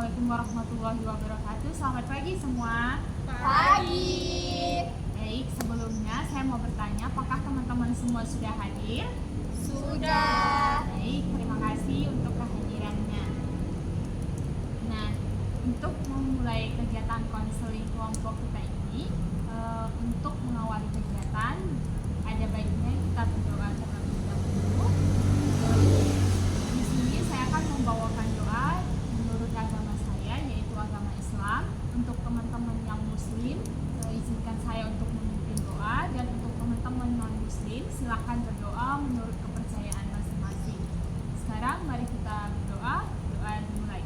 Assalamualaikum warahmatullahi wabarakatuh. Selamat pagi semua. Pagi. Baik, sebelumnya saya mau bertanya, apakah teman-teman semua sudah hadir? Sudah. Baik, terima kasih untuk kehadirannya. Nah, untuk memulai kegiatan konseling kelompok kita ini, untuk mengawali kegiatan, ada baiknya kita berdoa terlebih dahulu. Di sini saya akan membawakan doa menurut agama saya, yaitu agama Islam. Untuk teman-teman yang Muslim, izinkan saya untuk memimpin doa, dan untuk teman-teman non-Muslim, silakan berdoa menurut kepercayaan masing-masing. Sekarang mari kita berdoa. Doa dimulai.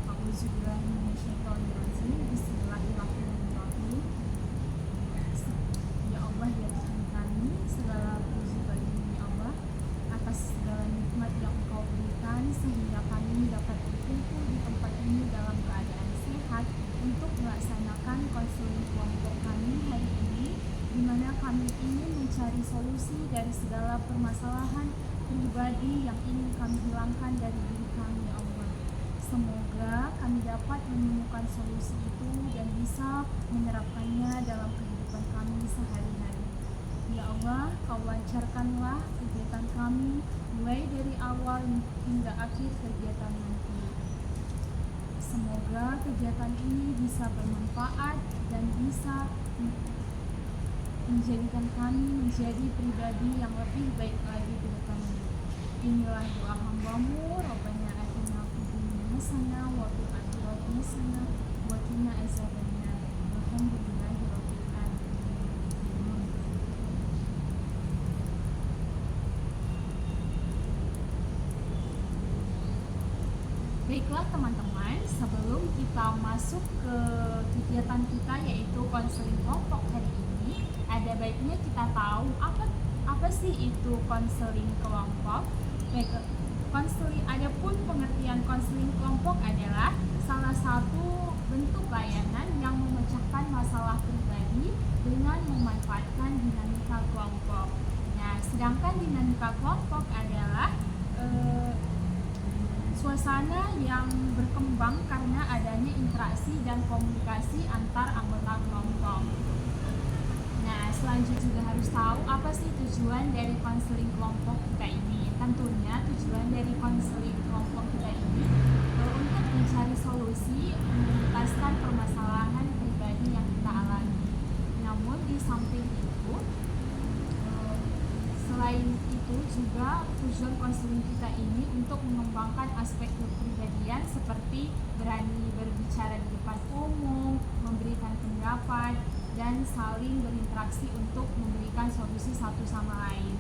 A'udzubillahiminasyaitonirrajim. Bismillahirrahmanirrahim. Ya Allah, ya Tuhan kami, segala puji bagimu ya Allah, atas segala nikmat yang Engkau berikan sehingga kami dapat berkumpul di tempat ini dalam keadaan sehat untuk melaksanakan konseling kelompok kami hari ini, di mana kami ingin mencari solusi dari segala permasalahan pribadi yang ingin kami hilangkan dari diri kami ya Allah. Semoga kami dapat menemukan solusi itu dan bisa menerapkannya dalam kehidupan kami sehari-hari. Ya Allah, Kau lancarkanlah kegiatan kami mulai dari awal hingga akhir kegiatan nanti. Semoga kegiatan ini bisa bermanfaat dan bisa menjadikan kami menjadi pribadi yang lebih baik lagi ke depannya. Inilah doa hamba-Mu, Rabbana atina fid dunya hasanah wa fil akhirati hasanah wa qina azabannar. Alhamdulillahirabbil alamin. Baiklah teman-teman, sebelum kita masuk ke kegiatan kita yaitu konseling kelompok hari ini, ada baiknya kita tahu apa sih itu konseling kelompok. Baik, adapun pengertian konseling kelompok adalah salah satu bentuk layanan yang memecahkan masalah pribadi dengan memanfaatkan dinamika kelompok. Nah, sedangkan dinamika kelompok adalah suasana yang berkembang karena adanya interaksi dan komunikasi antar anggota kelompok. Nah, selanjutnya juga harus tahu apa sih tujuan dari konseling kelompok kita ini. Tentunya tujuan dari konseling kelompok kita ini untuk mencari solusi menuntaskan permasalahan pribadi yang kita alami. Namun di samping itu, selain itu juga tujuan konseling kita ini untuk mengembangkan aspek kepribadian seperti berani berbicara di depan umum, memberikan pendapat, dan saling berinteraksi untuk memberikan solusi satu sama lain.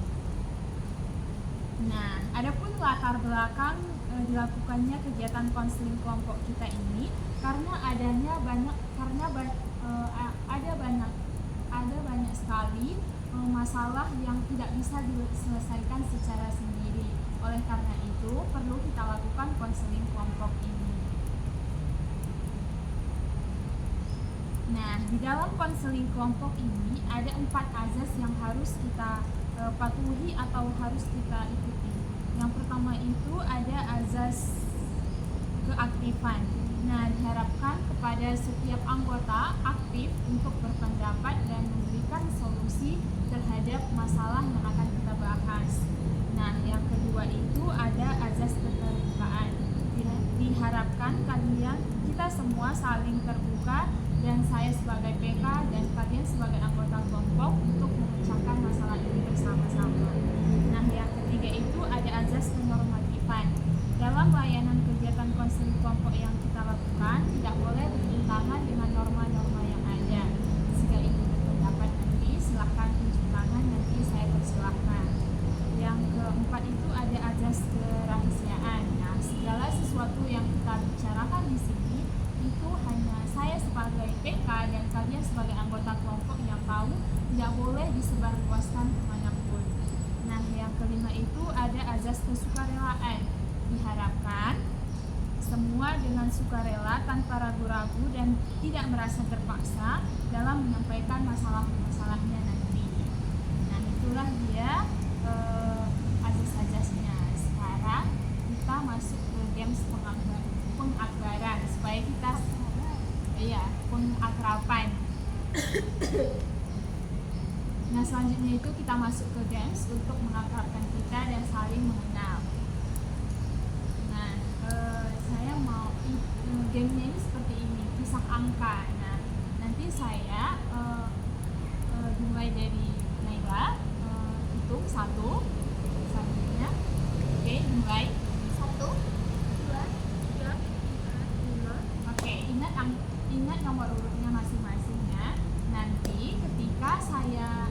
Nah, adapun latar belakang dilakukannya kegiatan konseling kelompok kita ini karena ada banyak sekali masalah yang tidak bisa diselesaikan secara sendiri. Oleh karena itu, perlu kita lakukan konseling kelompok ini. Nah, di dalam konseling kelompok ini ada 4 azas yang harus kita patuhi atau harus kita ikuti. Yang pertama itu ada azas keaktifan. Nah, diharapkan kepada setiap anggota aktif untuk berpendapat dan memberikan solusi terhadap masalah yang akan kita bahas. Nah, yang kedua itu ada azas keterbukaan. Diharapkan kita semua saling terbuka, dan saya sebagai PK dan kalian sebagai anggota kelompok untuk memecahkan masalah ini bersama-sama. Nah, yang ketiga itu ada azas kenormatifan. Dalam layanan kegiatan konseling kelompok yang kita lakukan, tidak boleh bertentangan dengan norma-norma yang ada. Jika ingin berpendapat nanti, silahkan tunjuk tangan, nanti saya persilahkan. Yang keempat itu ada azas kerahasiaan. Nah, segala sesuatu yang kita bicarakan di sini itu hanya saya sebagai PK dan kalian sebagai anggota kelompok yang tahu, tidak boleh disebarluaskan kemanapun. Nah, yang kelima itu ada azas kesukarelaan. Diharapkan semua dengan sukarela tanpa ragu-ragu dan tidak merasa terpaksa dalam menyampaikan masalah-masalahnya nanti. Nah, itulah dia azas-azasnya. Sekarang kita masuk ke games pengakbaran. pengakraban. Nah, selanjutnya itu kita masuk ke games untuk mengakrabkan kita dan saling mengenal. Nah, saya mau gamenya ini seperti ini, kisah angka. Nah, nanti saya dimulai dari Naila, hitung 1, selanjutnya. Oke, dimulai. 1, 2, 3, 4, 5. Oke, ingat nomor urutnya masing-masingnya. Nanti ketika saya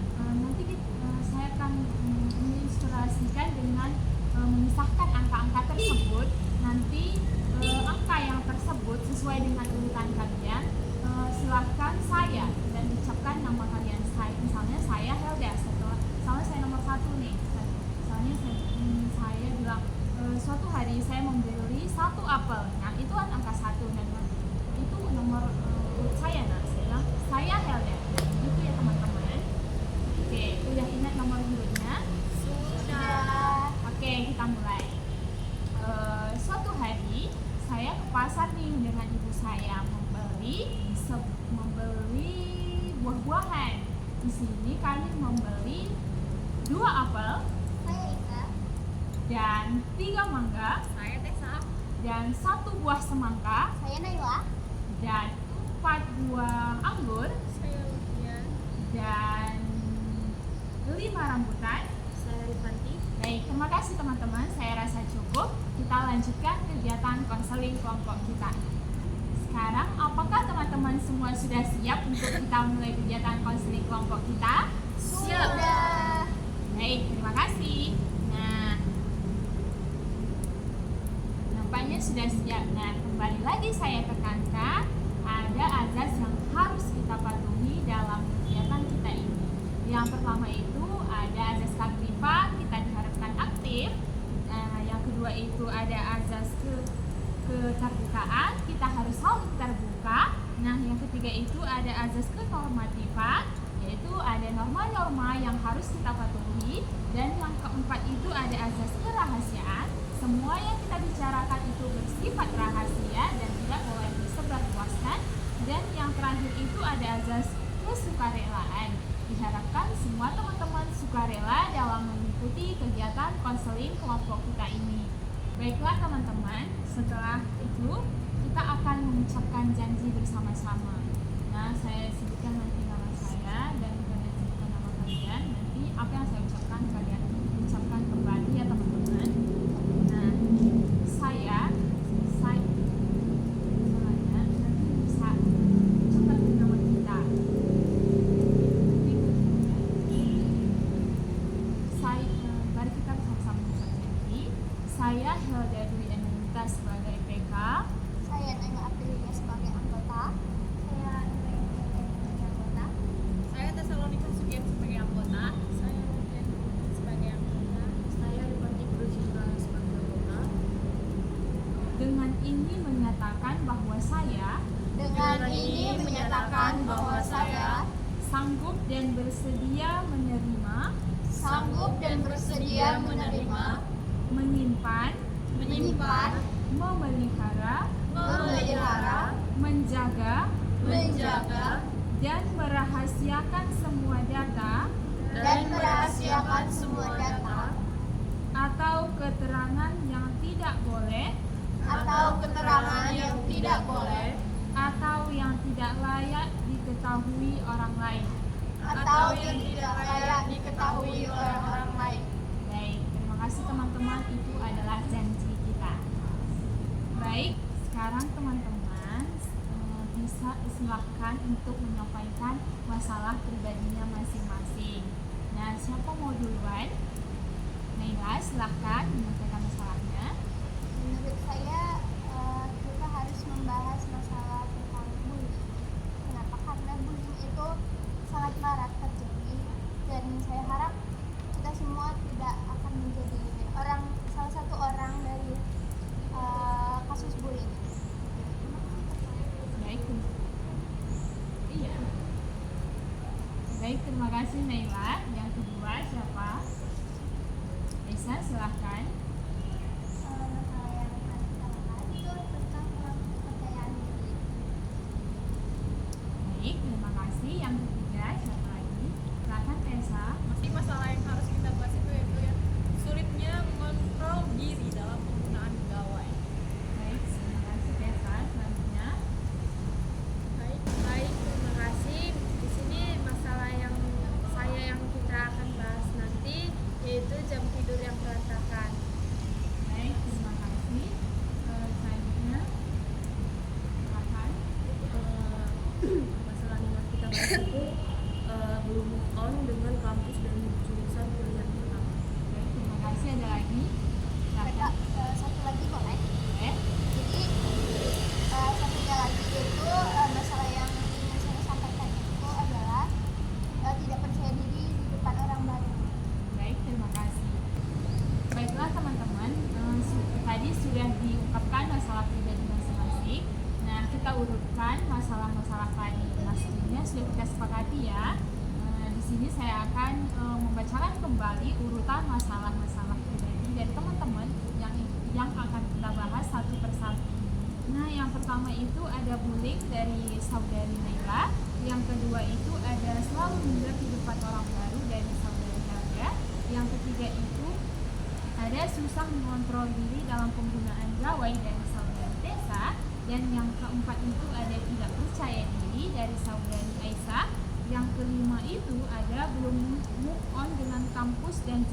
akan mengilustrasikan dengan memisahkan angka-angka tersebut. Nanti angka yang tersebut sesuai dengan urutan kalian, silahkan saya dan ucapkan nama kalian. Misalnya saya Helda, misalnya saya nomor 1 nih. Misalnya saya bilang suatu hari saya membeli 1 apel. Nah, itu kan angka 1 dan itu nomor urut saya. Nah, saya bilang saya Helda. Itu ya teman-teman. Oke, udah ingat nomor urutnya? Sudah. Oke, kita mulai. Suatu hari saya ke pasar nih dengan ibu saya membeli buah-buahan. Di sini kami membeli 2 apel Saya Ika. dan 3 mangga Saya Tessa. dan 1 buah semangka Saya Naila. dan 4 buah anggur Saya Lufian. dan 5 rambutan. Saya Rifanti. Baik, terima kasih teman-teman. Saya rasa cukup. Kita lanjutkan kegiatan konseling kelompok kita. Sekarang, apakah teman-teman semua sudah siap untuk kita mulai kegiatan konseling kelompok kita? Sudah. Baik, terima kasih. Nah, nampaknya sudah siap. Nah, kembali lagi saya tekankan, ada azas yang harus kita patuhi dalam kegiatan kita ini. Yang pertama itu ada azas keaktifan, kita diharapkan aktif. Nah, yang kedua itu ada azas keterbukaan, kita harus selalu terbuka. Nah, yang ketiga itu ada azas kenormatifan, yaitu ada norma-norma yang harus kita patuhi. Dan yang keempat itu ada azas kerahasiaan, semua yang kita bicarakan itu bersifat rahasia dan tidak boleh disebarluaskan. Dan yang terakhir itu ada azas kesukarelaan. Diharapkan semua teman-teman sukarela dalam mengikuti kegiatan konseling kelompok kita ini. Baiklah teman-teman, setelah itu kita akan mengucapkan janji bersama-sama. Nah, saya sebutkan nanti nama saya dan kalian sebutkan nama kalian. Nanti apa yang saya ucapkan kalian ucapkan kembali ya teman-teman. Nah, saya nanti bisa ucapkan nama kita. Mari kita bersama-sama mengucap janji. Saya Helda Dwi Anita sebagai PK. Saya Naila Aprilia sebagai anggota. Saya Naila sebagai anggota. Saya Tesalonika Sugian sebagai anggota. Saya Lufian sebagai anggota. Saya Rifanti Brujita sebagai anggota. Dengan ini menyatakan bahwa saya sanggup dan bersedia menerima, menyimpan, memelihara, menjaga, dan merahasiakan semua data atau keterangan yang tidak boleh atau yang tidak layak diketahui orang lain. Baik, terima kasih teman-teman. Itu adalah janji kita. Baik, sekarang teman-teman bisa silahkan untuk menyampaikan masalah pribadinya masing-masing. Nah, siapa mau duluan? Naila, silahkan menyampaikan masalahnya. Menurut saya kita harus membahas masalah tentang bullying. Kenapa? Karena bullying itu sangat marak terjadi dan saya harap kita semua tidak akan menjadi salah satu orang dari kasus bullying. Baik, iya. Baik, terima kasih Naila. Yang kedua siapa? Lisa, silahkan. Masalah yang harus kita bahas itu tentang kepercayaan diri. kita urutkan masalah-masalah tadi. Nah, sebelumnya sudah kita sepakati ya. Di sini saya akan membacakan kembali urutan masalah-masalah pribadi dari teman-teman yang akan kita bahas satu persatu. Nah, yang pertama itu ada bullying dari saudari Naila. Yang kedua itu ada selalu minder di depan orang baru dari saudari Helga. Yang ketiga itu ada susah mengontrol diri dalam penggunaan gawai dari saudari Tessa. Dan yang keempat itu ada tidak percaya diri dari saudari Aisyah. Yang kelima itu ada belum move on dengan kampus dan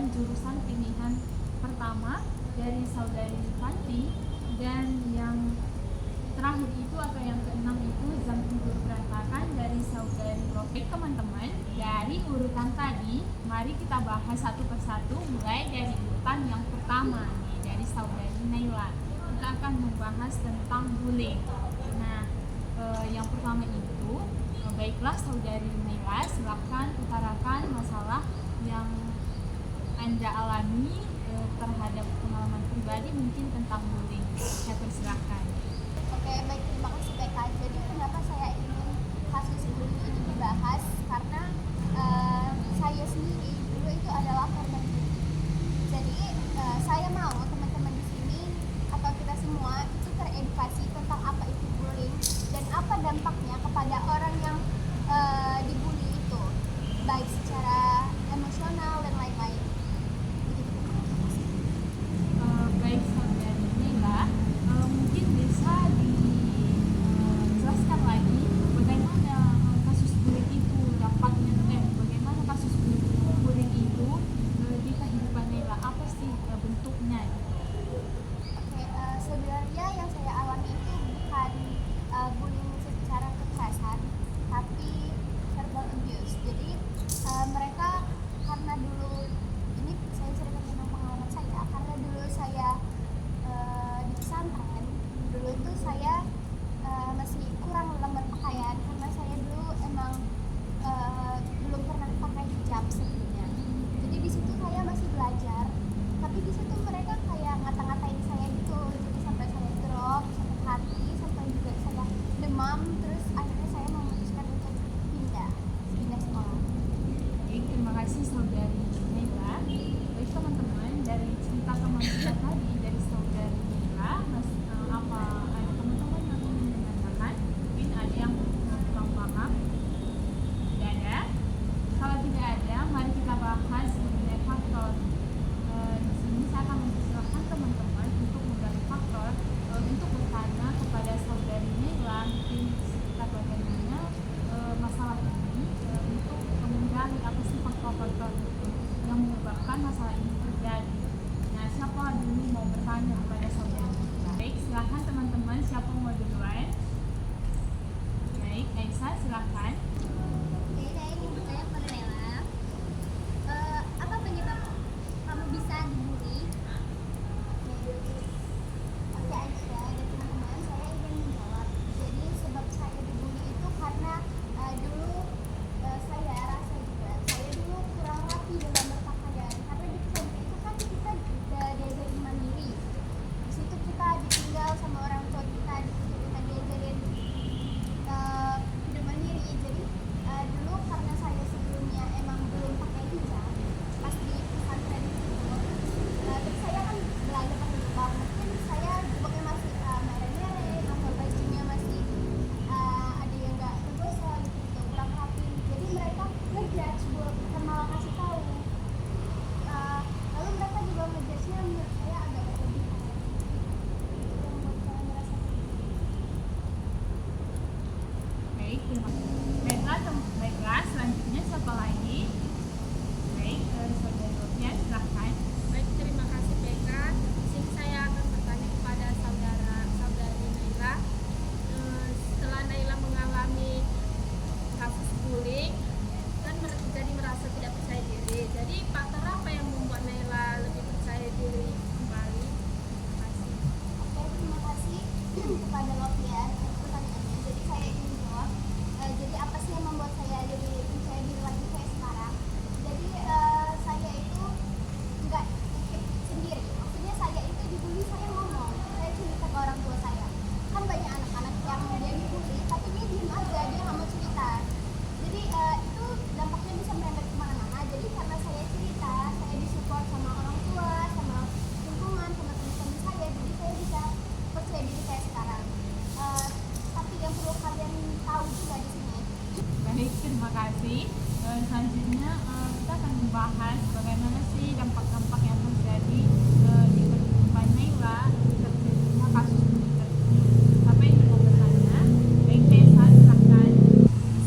jurusan pilihan pertama dari saudari Fanti. Dan yang terakhir itu atau yang keenam itu jam tidur berantakan dari saudari Rofi. Teman-teman, dari urutan tadi mari kita bahas satu persatu, mulai dari urutan yang pertama nih, dari saudari Naila. Kita akan membahas tentang bullying. Nah, yang pertama itu baiklah saudari Naila, silahkan utarakan masalah yang Anda alami terhadap pengalaman pribadi mungkin tentang bullying. Saya persilahkan. Oke, baik, terima kasih Beka. Jadi kenapa saya ingin kasus bullying ini dibahas? Karena saya sendiri dulu itu adalah korban bullying. Jadi saya mau teman-teman di sini atau kita semua itu teredukasi tentang apa itu bullying dan apa dampaknya kepada orang yang dibully itu, baik secara emosional dan lain-lain. Baik saudari Naila, mungkin bisa dijelaskan lagi bagaimana kasus bullying itu dampaknya, bagaimana kasus bullying itu di kehidupan Naila, apa sih bentuknya? Oke, sebenarnya yang saya alami itu bukan bullying secara kekerasan, tapi verbal abuse. Jadi mereka, karena dulu ini saya cerita tentang pengalaman saya, karena dulu saya di pesantren, dulu itu saya masih kurang dalam berpakaian karena saya dulu emang belum pernah pakai hijab sebelumnya. Jadi di situ saya masih belajar, tapi di situ mereka kayak ngata-ngatain saya gitu, jadi sampai saya drop, sakit hati, sampai juga saya demam, terus akhirnya saya memutuskan untuk pindah sekolah. Baik, terima kasih saudari Naila. Baik teman-teman, dari cerita teman kita tadi dari saudari Naila, apa ada teman-teman yang ingin menanyakan? Mungkin ada yang kurang paham? Tidak ada? Kalau tidak ada, mari kita bahas mengenai faktor. Di sini saya akan mempersilahkan teman-teman untuk menggali faktor, untuk bertanya kepada saudari Naila mungkin sekitar bagaimana masalah ini, untuk menggali apa sih faktor-faktor yang menyebabkan masalah ini terjadi. Nah, siapa dulu mau bertanya kepada saudari Naila? Baik, silahkan teman-teman, siapa mau duluan? Baik, Aisyah silahkan. Oke, saya ingin bertanya kepada Nela, apa penyebab kamu bisa dibully? Oke Aisyah dan teman-teman, saya ingin menjawab. Jadi sebab saya dibully itu karena dulu saya rasa juga saya dulu kurang rapi dalam berpakaian, karena di pesantren itu kan kita diajarin mandiri. Di situ kita ditinggal sama orang tua kita, di situ kita diajarin hidup mandiri. Jadi dulu karena saya sebelumnya emang belum pakai hijab pas di pesantren itu, terus saya kan belajar pakai jilbab, mungkin saya jilbabnya masih merah-merah atau bajunya masih ada yang nggak tergosok gitu, kurang rapi. Jadi mereka ngejudge, bukan malah kasih tahu. Lalu mereka juga ngejudge-nya menurut saya agak berlebihan. Itu yang membuat saya merasa Baik, terima kasih. Baiklah, selanjutnya siapa lagi? Baik, saudari Rofian silahkan. Baik, terima kasih Beka. Di sini saya akan bertanya kepada saudari Naila. Setelah Naila mengalami kasus bullying, kan jadi merasa tidak percaya diri. Jadi faktor apa yang membuat Naila lebih percaya diri kembali? Terima kasih. Oke, terima kasih kepada Lovian atas pertanyaannya. Jadi saya ingin jawab. Jadi terima kasih. Selanjutnya kita akan membahas bagaimana sih dampak-dampak yang terjadi di kehidupan Naila terjadinya kasus bunuh diri. Apa yang ingin bertanya? Baik, Tessa, silakan.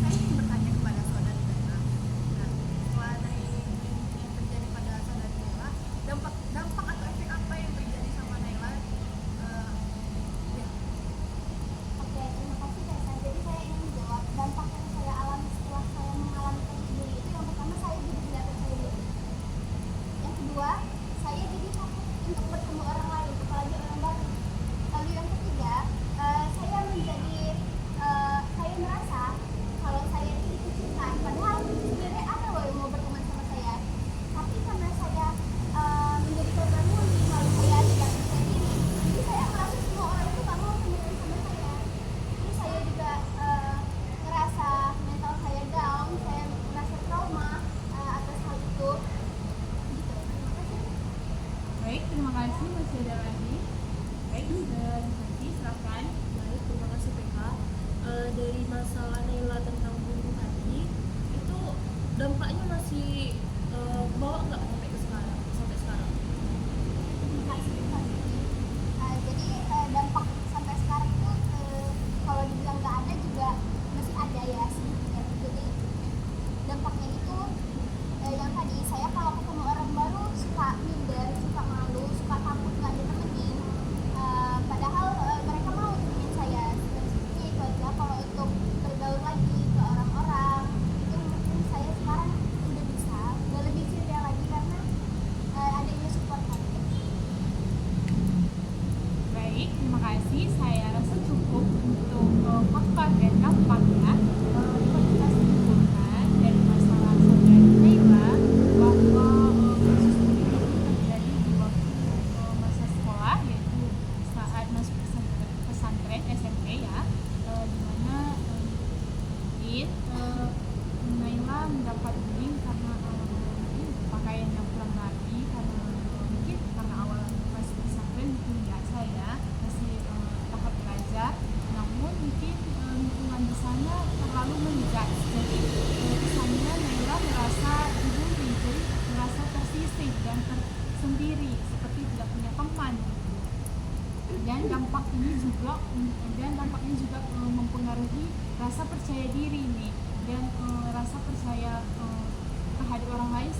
Saya ingin bertanya kepada saudari Naila. Nah, setelah dari yang terjadi pada saudari Naila, dampak atau efek apa yang terjadi sama Naila? Ya. Oke, terima kasih Tessa. Jadi saya ingin menjawab dampak yang saya alami setelah saya mengalami kasus bully itu. Yang pertama, saya jadi tidak percaya diri. Yang kedua, saya jadi takut untuk bertemu orang lain, apalagi orang baru. Lalu yang ketiga, saya menjadi saya merasa kalau saya itu dikucilkan, padahal sebenarnya ada loh yang mau berteman sama saya. Tapi karena saya menjadi korban bully, lalu saya tidak percaya diri, jadi saya merasa semua orang itu gak mau temenan sama saya. Terus saya juga ngerasa mental saya down, saya merasa trauma atas hal itu. Gitu. Terima kasih. Baik, terima kasih. Masih ada lagi? Baik, nanti silakan. Baik, terima kasih PK. Dari masalah Naila tentang bunuh tadi, itu dampaknya masih bawa nggak sampai ke sekarang? Sampai sekarang? Terima kasih. Jadi dampak sampai sekarang itu kalau dibilang nggak ada juga masih ada ya sebenarnya. Jadi dampaknya itu yang tadi, saya kalau ketemu orang baru suka minder, suka malu, suka takut nggak ditemenin. Padahal mereka mau temenin saya. Seperti itu aja. Kalau untuk bergaul lagi ke orang-orang itu mungkin saya sekarang udah bisa, udah lebih ceria lagi karena adanya support tadi. Baik, terima kasih. Saya rasa cukup untuk faktor dan dampak ya. Dapat kita simpulkan dari masalah saudari Naila bahwa kasus bunuh diri terjadi di waktu masa sekolah, yaitu saat masuk pesantren SMP ya, di mana mungkin Naila mendapat bullying karena mungkin pakaian yang kurang rapi, karena mungkin karena awal masuk pesantren mungkin biasa ya, masih tahap belajar, namun mungkin lingkungan di sana terlalu menjudge, jadi kesannya Naila merasa dibully, jadi merasa tersisih dan tersendiri, seperti tidak punya teman gitu. Dan dampaknya juga mempengaruhi rasa percaya diri nih, dan rasa percaya terhadap orang lain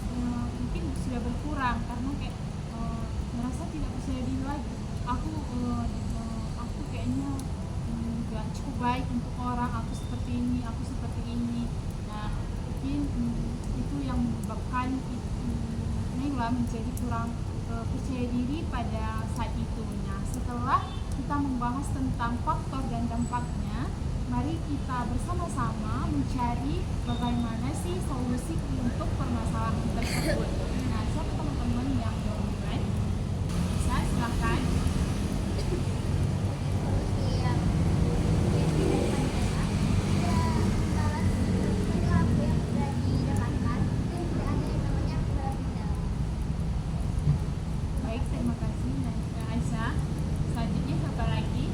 mungkin sudah berkurang karena kayak merasa tidak percaya diri lagi. Aku kayaknya nggak cukup baik untuk orang, aku seperti ini. Nah, mungkin itu yang menyebabkan Naila menjadi kurang percaya diri pada saat itu. Nah, setelah kita membahas tentang faktor dan dampaknya, mari kita bersama-sama mencari bagaimana sih solusi untuk permasalahan tersebut. Nah, siapa teman-teman yang mau mulai? Bisa, silakan. Solusi yang balas perilaku yang sudah didapatkan dan tidak ada yang namanya balas dendam. Baik, terima kasih Aisyah. Selanjutnya siapa lagi?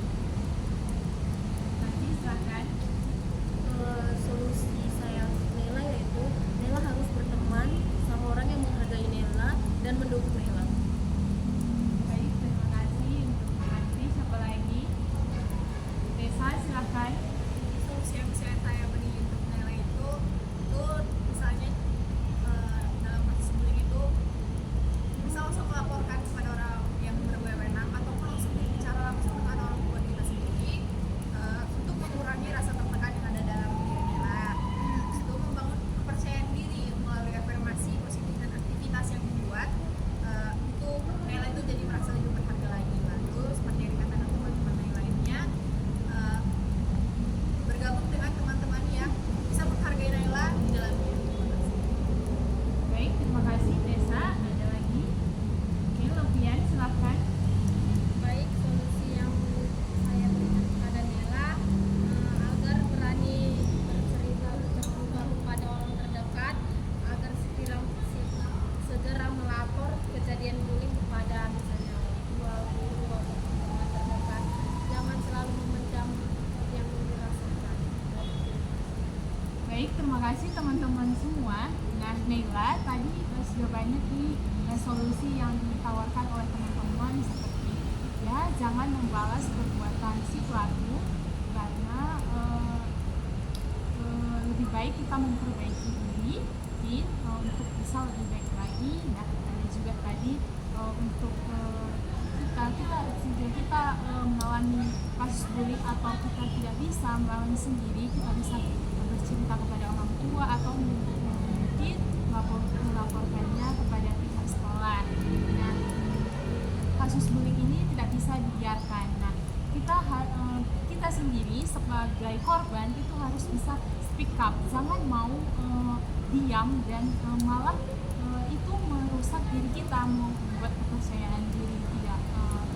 Nanti silakan. Solusi saya Naila yaitu Naila harus berteman sama orang yang menghargai terima kasih teman-teman semua. Nah, Naila, tadi sudah banyak nih solusi yang ditawarkan oleh teman-teman seperti ya jangan membalas perbuatan si pelaku karena lebih baik kita memperbaiki diri untuk bisa lebih baik lagi. Nah, ada juga tadi untuk kita mengalami kasus bullying atau kita tidak bisa melawan sendiri, kita bisa bercerita kepada orang tua atau mungkin melaporkannya kepada pihak sekolah. Nah, kasus bullying ini tidak bisa dibiarkan. Nah, kita sendiri sebagai korban itu harus bisa speak up, jangan mau diam dan malah itu merusak diri kita, membuat kepercayaan diri tidak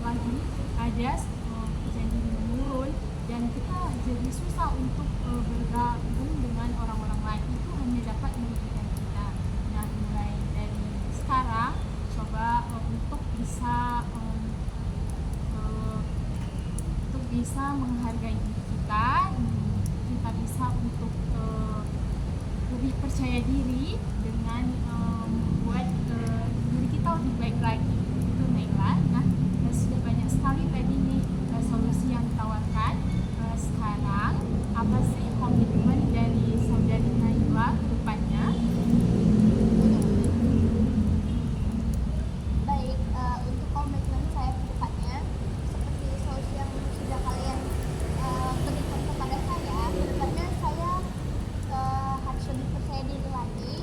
lagi ada, kepercayaan diri menurun dan kita jadi susah untuk bergabung dengan orang-orang lain. Itu hanya dapat merugikan kita. Nah, mulai dari sekarang coba untuk bisa menghargai diri kita bisa untuk lebih percaya diri dengan membuat diri kita lebih baik lagi. Itu Naila. Nah, sudah banyak sekali tadi nih solusi yang ditawarkan. Sekarang apa sih komitmen dari saudari Naila ke depannya? Baik, untuk komitmen saya ke depannya seperti solusi yang sudah kalian berikan kepada saya, ke depannya saya harus lebih percaya diri lagi.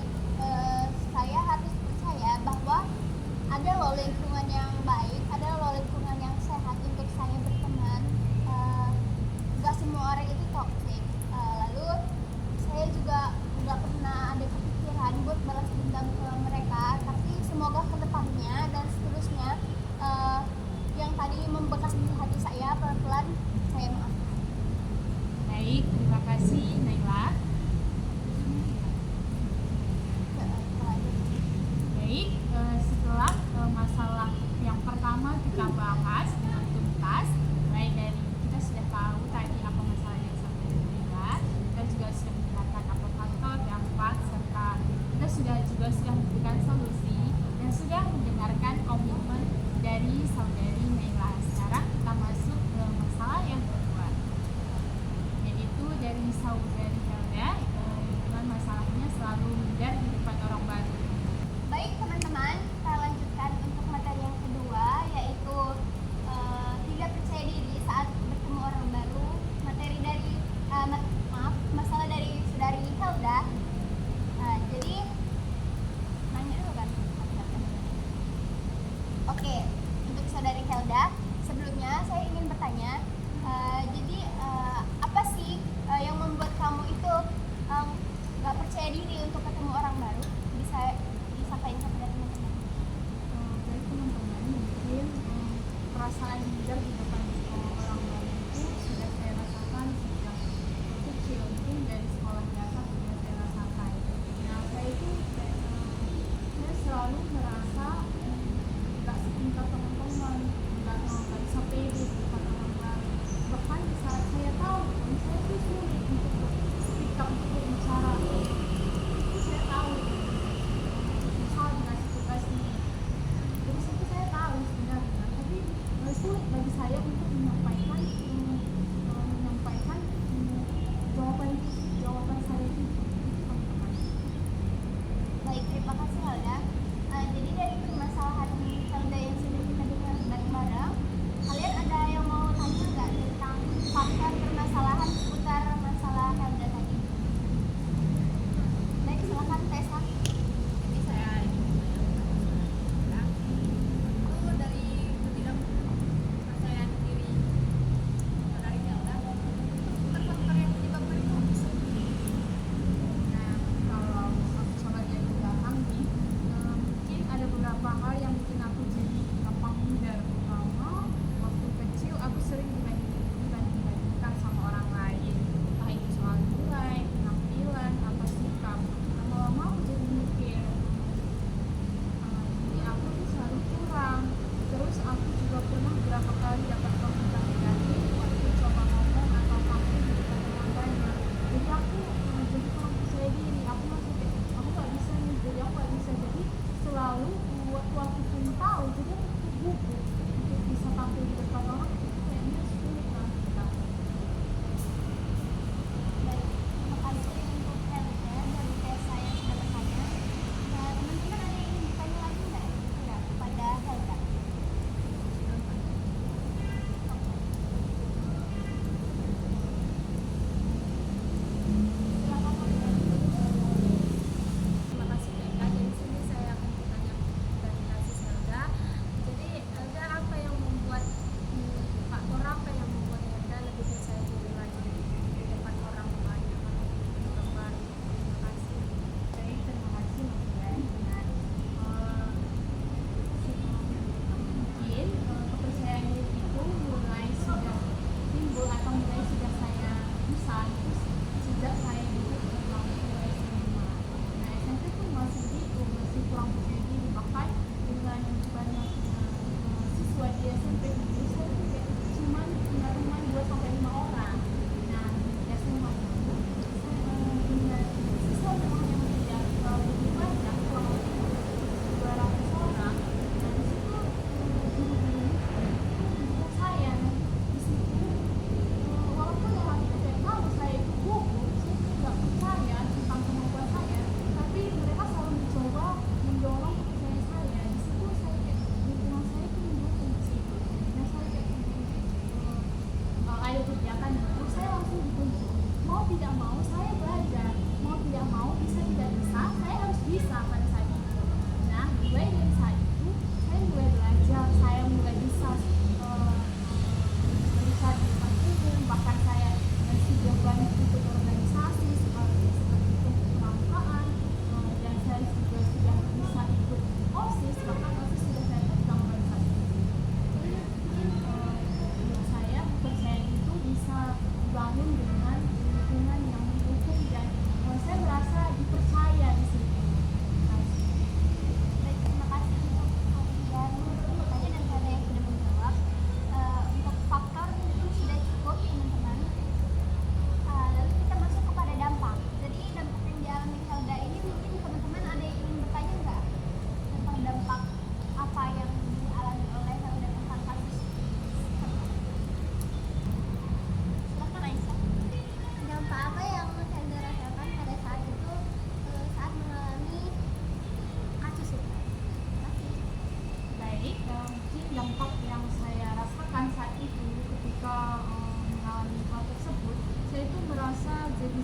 Saya harus percaya bahwa ada loh lingkungan yang baik, ada loh lingkungan yang sehat untuk saya berteman. Gak semua orang itu toxic. Lalu saya juga nggak pernah ada kepikiran buat balas dendam ke mereka, tapi semoga kedepannya dan seterusnya yang tadi membekas di hati saya pelan-pelan saya maafkan. Baik, terima kasih Naila. Baik, setelah masalah yang pertama kita bahas dengan tuntas, mulai dari kita sudah tahu tadi apa masalah yang sampai Naila, kita juga sudah mendengarkan apa faktor, dampak, serta kita sudah memberikan solusi dan sudah mendengarkan komitmen dari saudari Naila. Sekarang kita masuk ke masalah yang kedua, yaitu dari saudari Helda, dengan masalahnya selalu minder di depan orang baru. Baik teman-teman, kita lanjutkan untuk materi yang kedua, yaitu tidak percaya diri saat bertemu orang baru. Materi dari masalah dari saudari Helda. Jadi nanya dulu kan? Oke, untuk saudari Helda,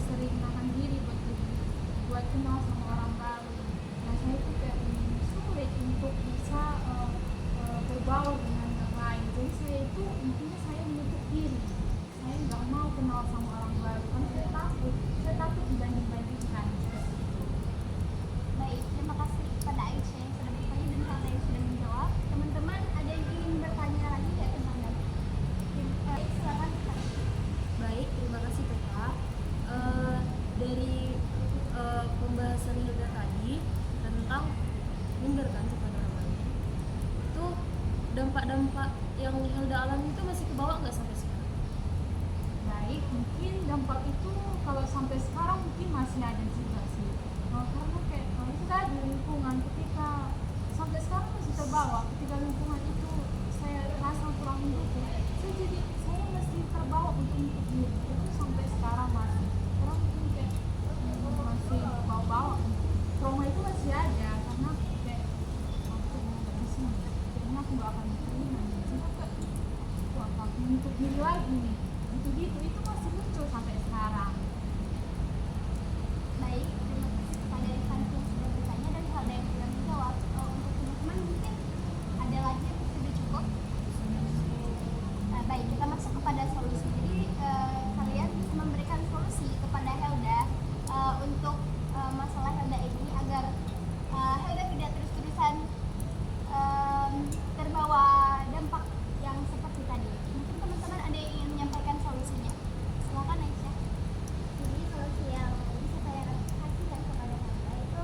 sering nahan diri buat kenal sama orang baru. Nah saya itu kayak sulit untuk bisa berbaur dengan yang lain. Jadi saya itu intinya saya menutup diri. Saya nggak mau kenal sama orang baru karena saya takut dibanding-bandingkan. Baik, terima kasih kepada Aisyah yang sudah bertanya dan Helda yang sudah menjawab. Teman-teman ada yang ingin bertanya lagi nggak tentang dampak? Silakan. Baik, terima kasih Kakak. Dari pembahasan Hilda tadi tentang minder kan kepada orang lain, itu dampak-dampak yang Hilda alami itu masih kebawa nggak sampai sekarang? Baik, mungkin dampak itu kalau sampai sekarang mungkin masih ada juga sih. Karena kayak itu tadi lingkungan ketika sampai sekarang masih terbawa ketika lingkungan itu saya rasa kurang mendukung. Saya masih terbawa untuk diri itu sampai sekarang masih. Karena mungkin kayak masih bawa-bawa. Trauma itu masih ada karena kayak aku nggak bisa, karena aku nggak akan diterima. Jadi kayak aku untuk diri lagi nih. Gitu itu masih muncul sampai sekarang. Baik, terima kasih kepada Rifanti yang sudah bertanya dan Helda yang sudah menjawab. Untuk teman-teman mungkin ada lagi yang sudah cukup. Baik, kita masuk kepada solusi. Jadi kalian bisa memberikan solusi kepada Helda untuk masalah Helda ini agar Helda tidak terus-terusan terbawa dampak yang seperti tadi. Mungkin teman-teman ada yang ingin menyampaikan solusinya. Silakan Aisyah. Jadi solusi yang bisa saya kasihkan kepada Helda itu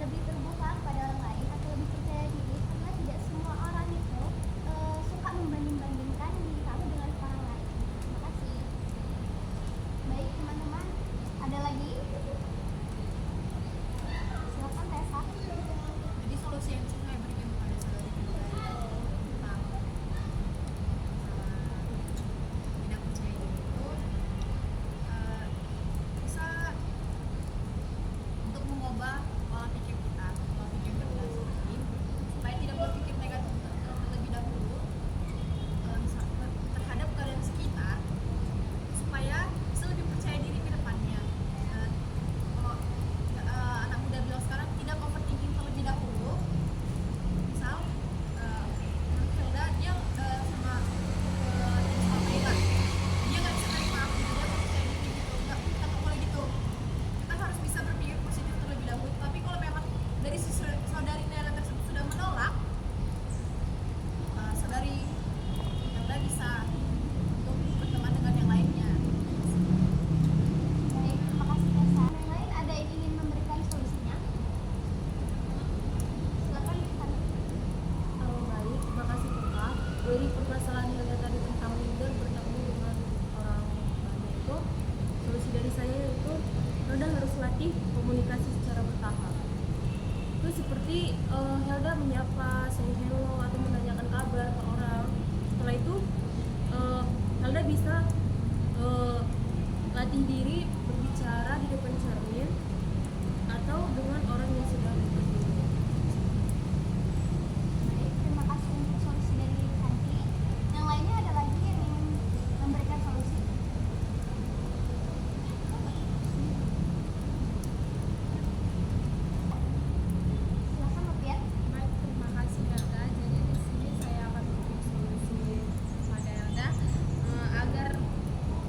lebih terbuka kepada orang lain atau lebih percaya diri, karena tidak semua orang itu suka membanding-bandingkan diri kamu dengan orang lain. Terima kasih. Baik teman-teman, ada lagi? Silakan Tessa. Jadi solusi yang bisa saya berikan kepada saudari Hilda itu tentang masalah tidak percaya diri itu bisa untuk mengubah pola pikir kita sendiri supaya tidak berpikir negatif terlebih dahulu terhadap keadaan sekitar, supaya bisa lebih percaya diri ke depannya. Dan kalau anak muda bilang sekarang tidak overthinking terlebih dahulu. Misal menurut Hilda dia sama Naila, dia nggak bisa terima aku, dia nggak percaya diri gitu, kita nggak boleh gitu. Kita harus bisa berpikir positif terlebih dahulu. Tapi kalau memang dari si saudari Naila tersebut sudah menolak, saudari Hilda bisa untuk berteman dengan yang lainnya. Baik, terima kasih Tessa. Yang lain ada yang ingin memberikan solusinya? Silakan Rifanti. Baik, terima kasih Kakak. Dari permasalahan Hilda tadi tentang minder bertemu dengan orang banyak itu, solusi dari saya yaitu Hilda harus latih komunikasi secara bertahap. Itu seperti Hilda menyapa, say hello atau menanyakan kabar ke orang. Setelah itu Hilda bisa latih diri berbicara di depan cermin atau dengan orang yang sedang berdiri. Baik, terima kasih untuk solusi dari Rifanti. Yang lainnya ada lagi yang ingin memberikan solusi? Silakan Nopian. Baik, terima kasih Helda. Jadi di sini saya akan memberi solusi kepada Helda agar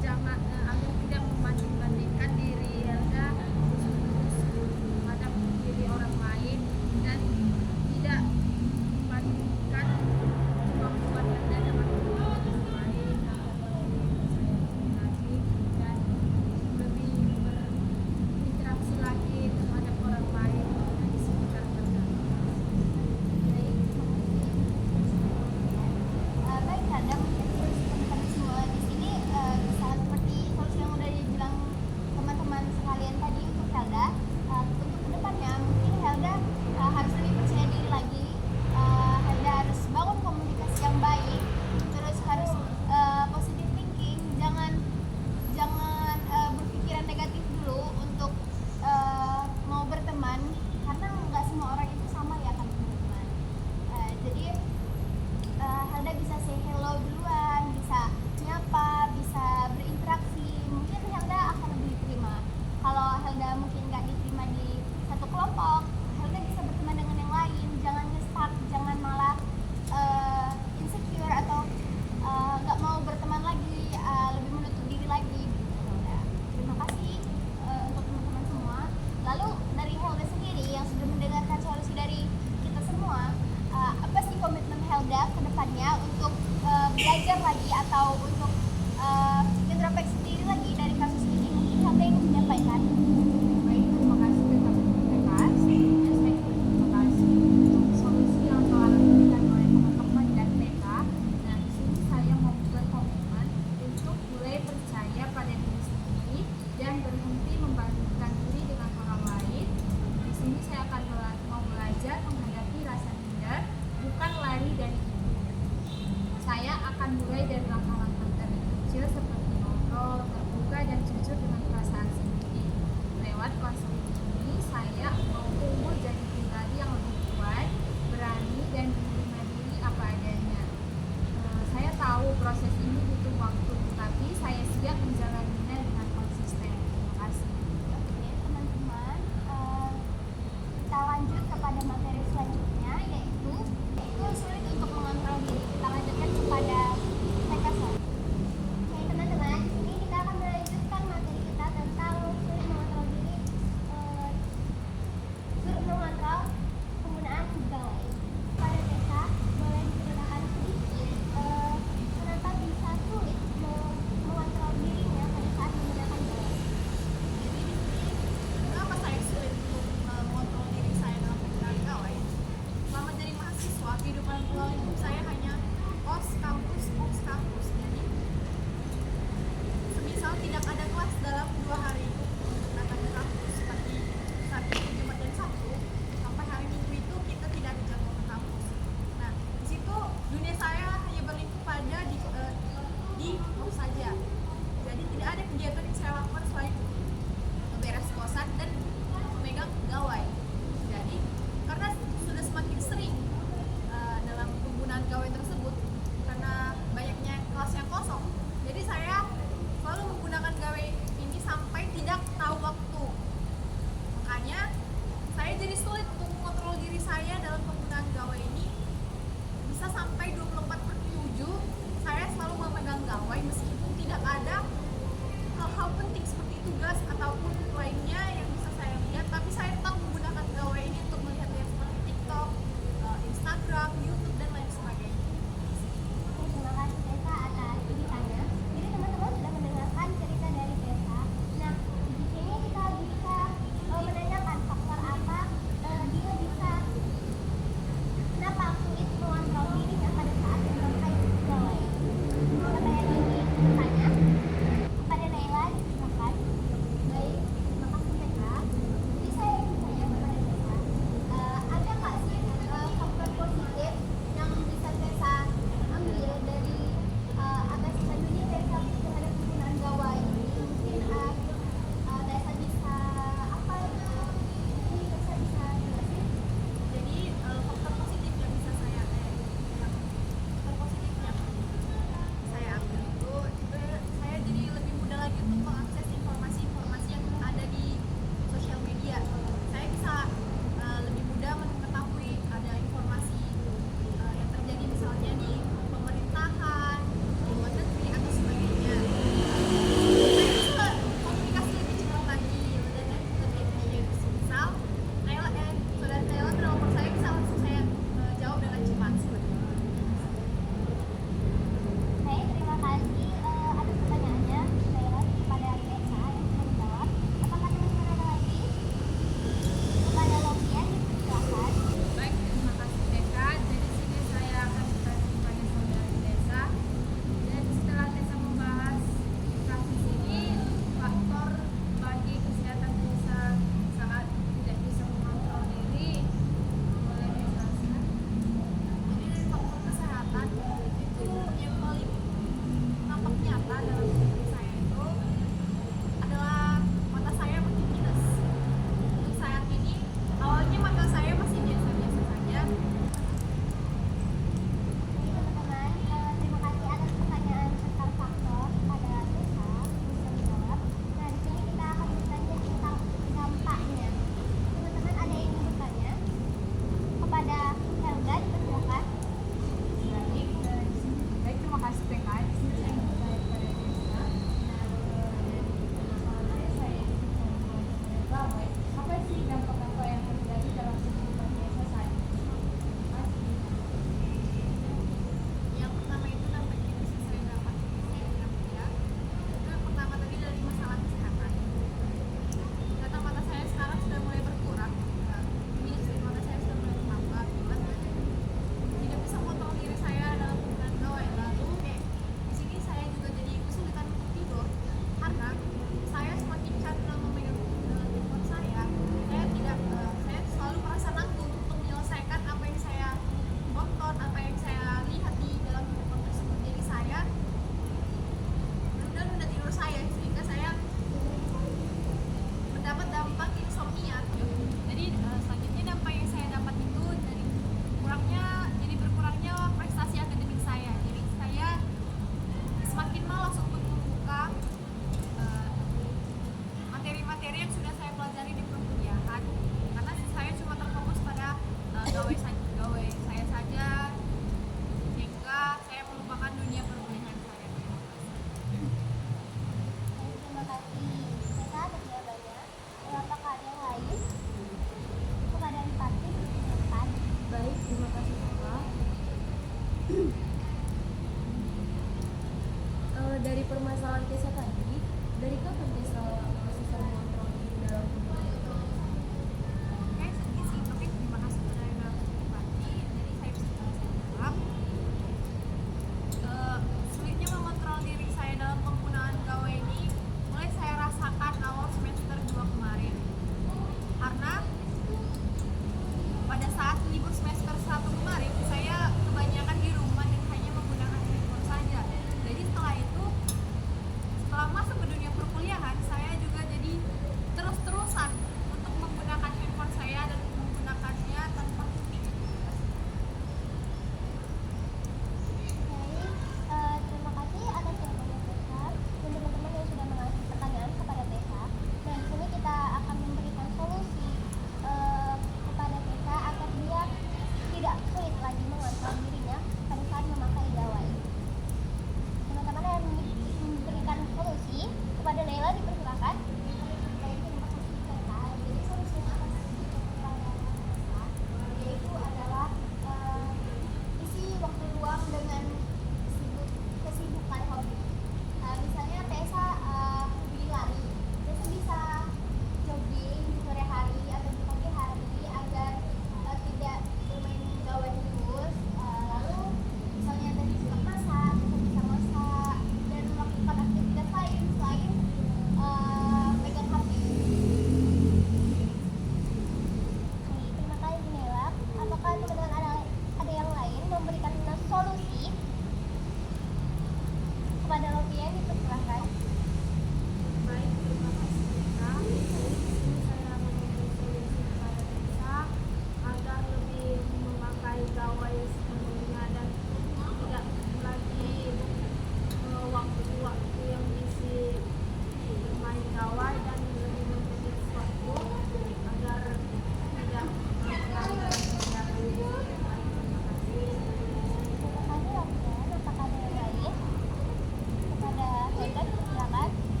agar tidak membanding-bandingkan diri Helda terus-menerus terhadap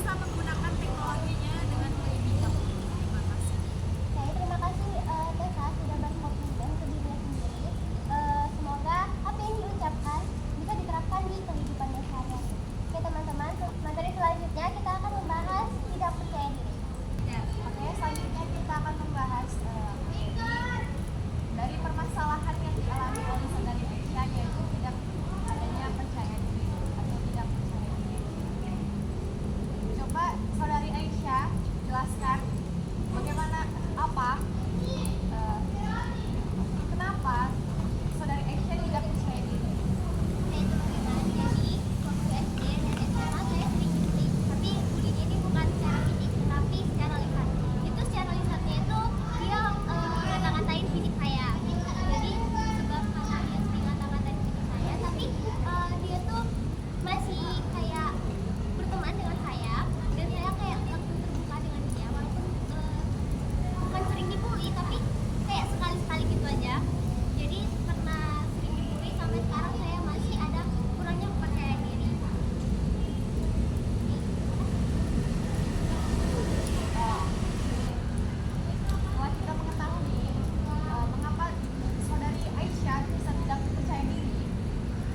bisa menggunakan teknologinya dengan lebih bijak. Terima kasih. Saya terima kasih Tessa sudah berkomitmen ke dirinya sendiri. Semoga apa yang diucapkan bisa diterapkan di kehidupan sehari-hari. Oke teman-teman, materi selanjutnya kita akan membahas tidak percaya diri. Ya, oke, selanjutnya kita akan membahas dari permasalahan yang dialami oleh saudari Aisyah, yaitu tidak adanya percaya diri atau tidak percaya diri. Coba saudari Aisyah jelaskan bagaimana kenapa saudari Aisyah tidak percaya diri. Saya teman-teman, jadi waktu SD dan SMA saya sering bully. Tapi bullynya ini bukan secara fisik, tapi secara lisan. Itu secara lisannya itu dia ngata-ngatain fisik saya. Jadi sebab karena dia sering ngata-ngatain fisik saya, tapi dia tuh masih kayak berteman dengan saya dan saya kayak langsung terbuka dengan dia walaupun bukan sering dibully tapi kayak sekali-sekali gitu aja. Jadi karena sering dibully sampai sekarang saya masih ada kurangnya kepercayaan diri. Setelah kita mengetahui mengapa saudari Aisyah bisa tidak percaya diri,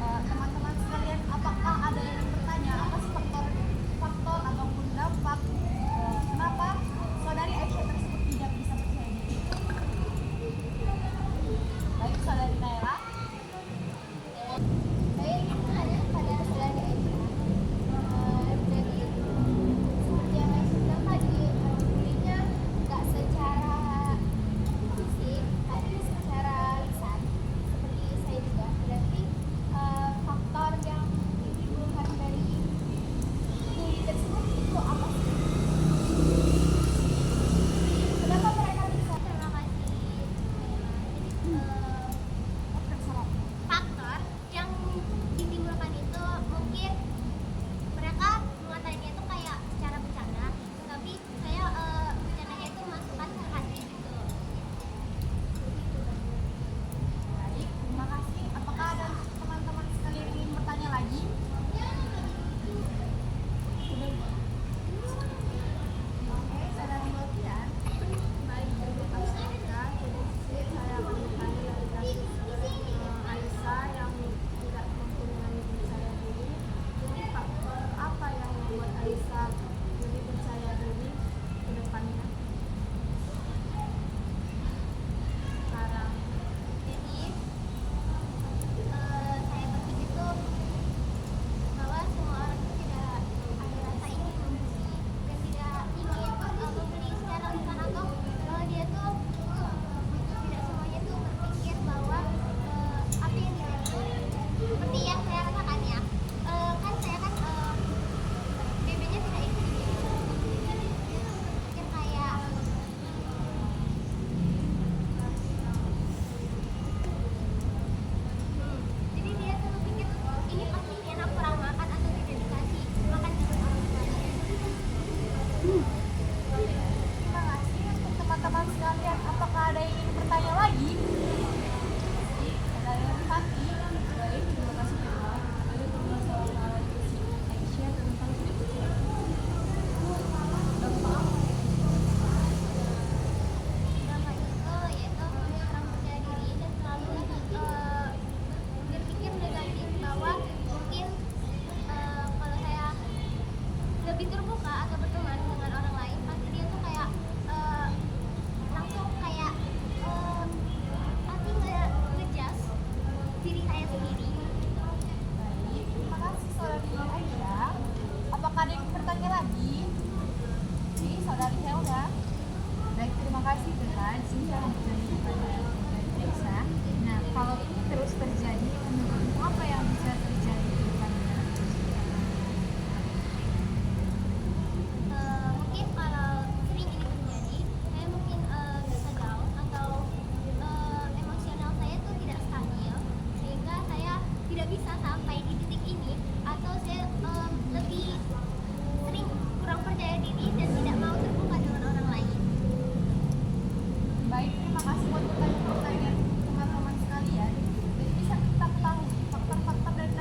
teman-teman sekalian, apakah ada yang bertanya apa sih faktor ataupun dampak kenapa saudari Aisyah tersebut tidak bisa percaya diri? Baik, saudari Naila. Saya ingin bertanya kepada saudari Aisyah. Jadi seperti yang Aisyah bilang tadi, bullynya nggak secara fisik, tapi secara lisan. Seperti saya juga. Berarti faktor yang ditimbulkan dari bully tersebut itu apa sih? Kenapa mereka bisa? Terima kasih. Faktor yang ditimbulkan itu mungkin mereka mengatakannya itu kayak secara bercanda, tapi saya bercandanya itu masukkan ke hati gitu. Baik, terima kasih. Apakah ada teman-teman sekalian ingin bertanya lagi? Oke, saudari Lotian. Baik, terima kasih Eka. Jadi saya akan bertanya dari kasus Aisyah yang tidak mempunyai percaya diri. Jadi faktor apa yang membuat Aisyah lebih percaya diri ke depannya? Sekarang Jadi saya berpikir itu bahwa semua orang itu tidak ada rasa ingin membuli dan tidak ingin membuli secara lisan atau dia tuh tidak semuanya tuh berpikir bahwa apa yang dia lakukan seperti yang saya katakan ya, kan saya kan BB-nya tidak ikut dia tuh berpikir kayak jadi dia tuh pikir ini pasti ini anak kurang makan atau tidak dikasih makan dengan orang tuanya. Terima kasih untuk teman-teman sekalian. Apakah ada yang ingin bertanya lagi? Saudari Rifati. baik, terima kasih Eka. Jadi permasalahan Aisyah tentang tidak percaya diri. Dampak Dampak itu yaitu kurang percaya diri dan selalu berpikir negatif bahwa mungkin kalau saya lebih terbuka atau berteman dengan orang lain pasti dia tuh kayak langsung kayak pasti ngejudge diri saya sendiri. Baik, terima kasih saudari Aisyah. Apakah ada yang ingin bertanya lagi? Nih, saudari Helga. Baik, terima kasih Bella. Di sini saya menjadi pertanyaan dari Aisyah. Nah, kalau ini terus terjadi, menurutmu apa yang bisa terjadi ke depannya? Mungkin kalau sering ini terjadi, saya mungkin bisa down atau emosional saya tuh tidak stabil sehingga saya tidak bisa sampai di titik ini atau saya lebih sering kurang percaya diri dan tidak mau terbuka dengan orang lain. Baik, terima kasih buat pertanyaan-pertanyaan teman-teman sekalian. Jadi bisa kita ketahui faktor-faktor dari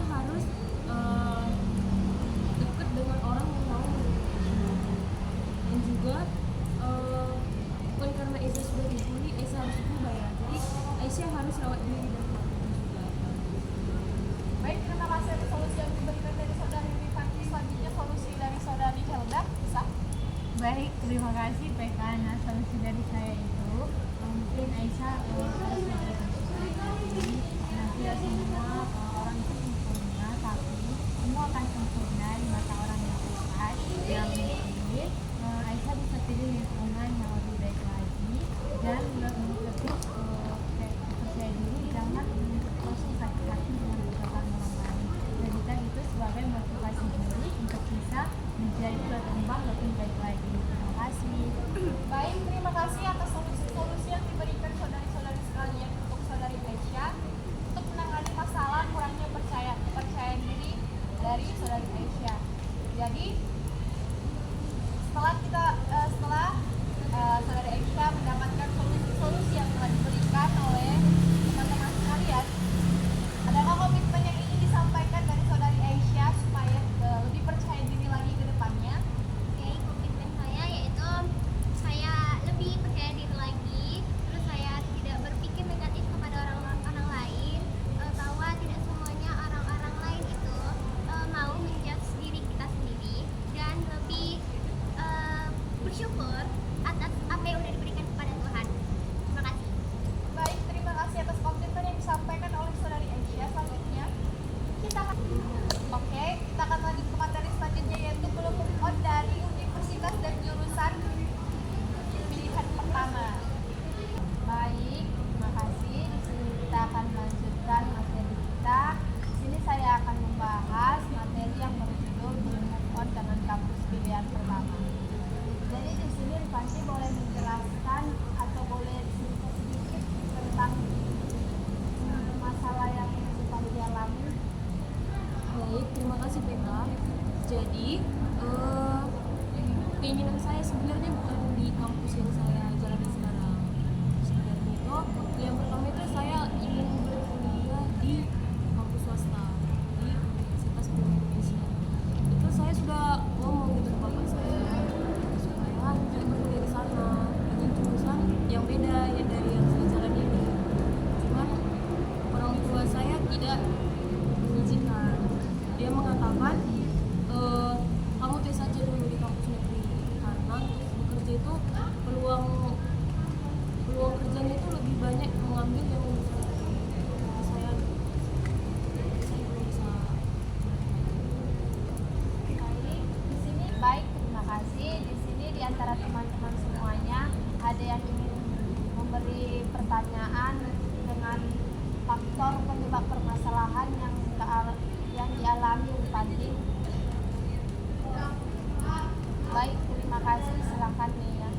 harus dekat dengan orang yang mau menerima. Dan juga bukan karena Aisyah sudah dibully, Aisyah harus berubah ya. Jadi Aisyah harus rawat diri dan melakukan juga. Baik, terima kasih atas solusi yang diberikan dari saudari Rifanti. Selanjutnya solusi dari saudari Helda, bisa? Baik, terima kasih PK. Nah, solusi dari saya itu mungkin Aisyah harus menjadi konsultasi. Nah, tidak semua orang itu sempurna, tapi semua akan sempurna di mata orang yang tepat. Yang mungkin Aisyah bisa pilih lingkungan yang lebih baik lagi dan lebih percaya diri, jangan langsung sakit hati dengan ucapan orang lain. Jadikan itu sebagai motivasi diri untuk bisa menjadi berkembang lebih baik lagi. Terima kasih. Baik, terima kasih atas solusi-solusi yang diberikan saudari-saudari sekalian untuk saudari Aisyah untuk menangani masalah kurangnya kepercayaan diri dari saudari Aisyah. Jadi setelah saudari Aisyah mendapatkan solusi-solusi yang telah diberikan oleh teman-teman sekalian, adakah komitmen yang ingin disampaikan dari saudari Aisyah supaya lebih percaya diri lagi ke depannya? Oke, komitmen saya yaitu saya lebih percaya diri lagi, terus saya tidak berpikir negatif kepada orang lain, bahwa tidak semuanya orang-orang lain itu mau menjudge diri kita sendiri, dan lebih bersyukur atas apa yang sudah diberikan kepada Tuhan. Terima kasih. Baik, terima kasih atas komitmen yang disampaikan oleh saudari Aisyah. Selanjutnya kita akan lanjut ke materi selanjutnya, yaitu belum move on dari universitas dan jurusan pilihan pertama. Baik, terima kasih. Di sini kita akan melanjutkan materi kita. Di sini saya akan membahas materi yang berjudul belum move on dengan kampus pilihan pertama. Jadi di sini Rifanti boleh menjelaskan atau boleh cerita sedikit tentang masalah yang Rifanti alami. Baik, terima kasih PK. Jadi keinginan saya sebenarnya bukan di kampus yang saya jalani sekarang. Sebenarnya itu yang pertama itu saya ingin berkuliah di kampus swasta di Universitas Indonesia. Itu saya sudah ngomong gitu ke bapak saya supaya saya berkuliah di sana dengan jurusan yang beda ya dari yang saya jalani ini. Cuman orang tua saya tidak mengizinkan. Dia mengatakan kamu tes saja dulu di kampus negeri karena untuk bekerja itu peluang kerjanya itu lebih banyak mengambil yang universitas negeri. Jadi saya belum bisa. Baik, terima kasih. Di sini di antara teman-teman semuanya ada yang ingin memberi pertanyaan dengan faktor penyebab permasalahan yang dialami Rifanti. Baik, terima kasih. Silakan Nia.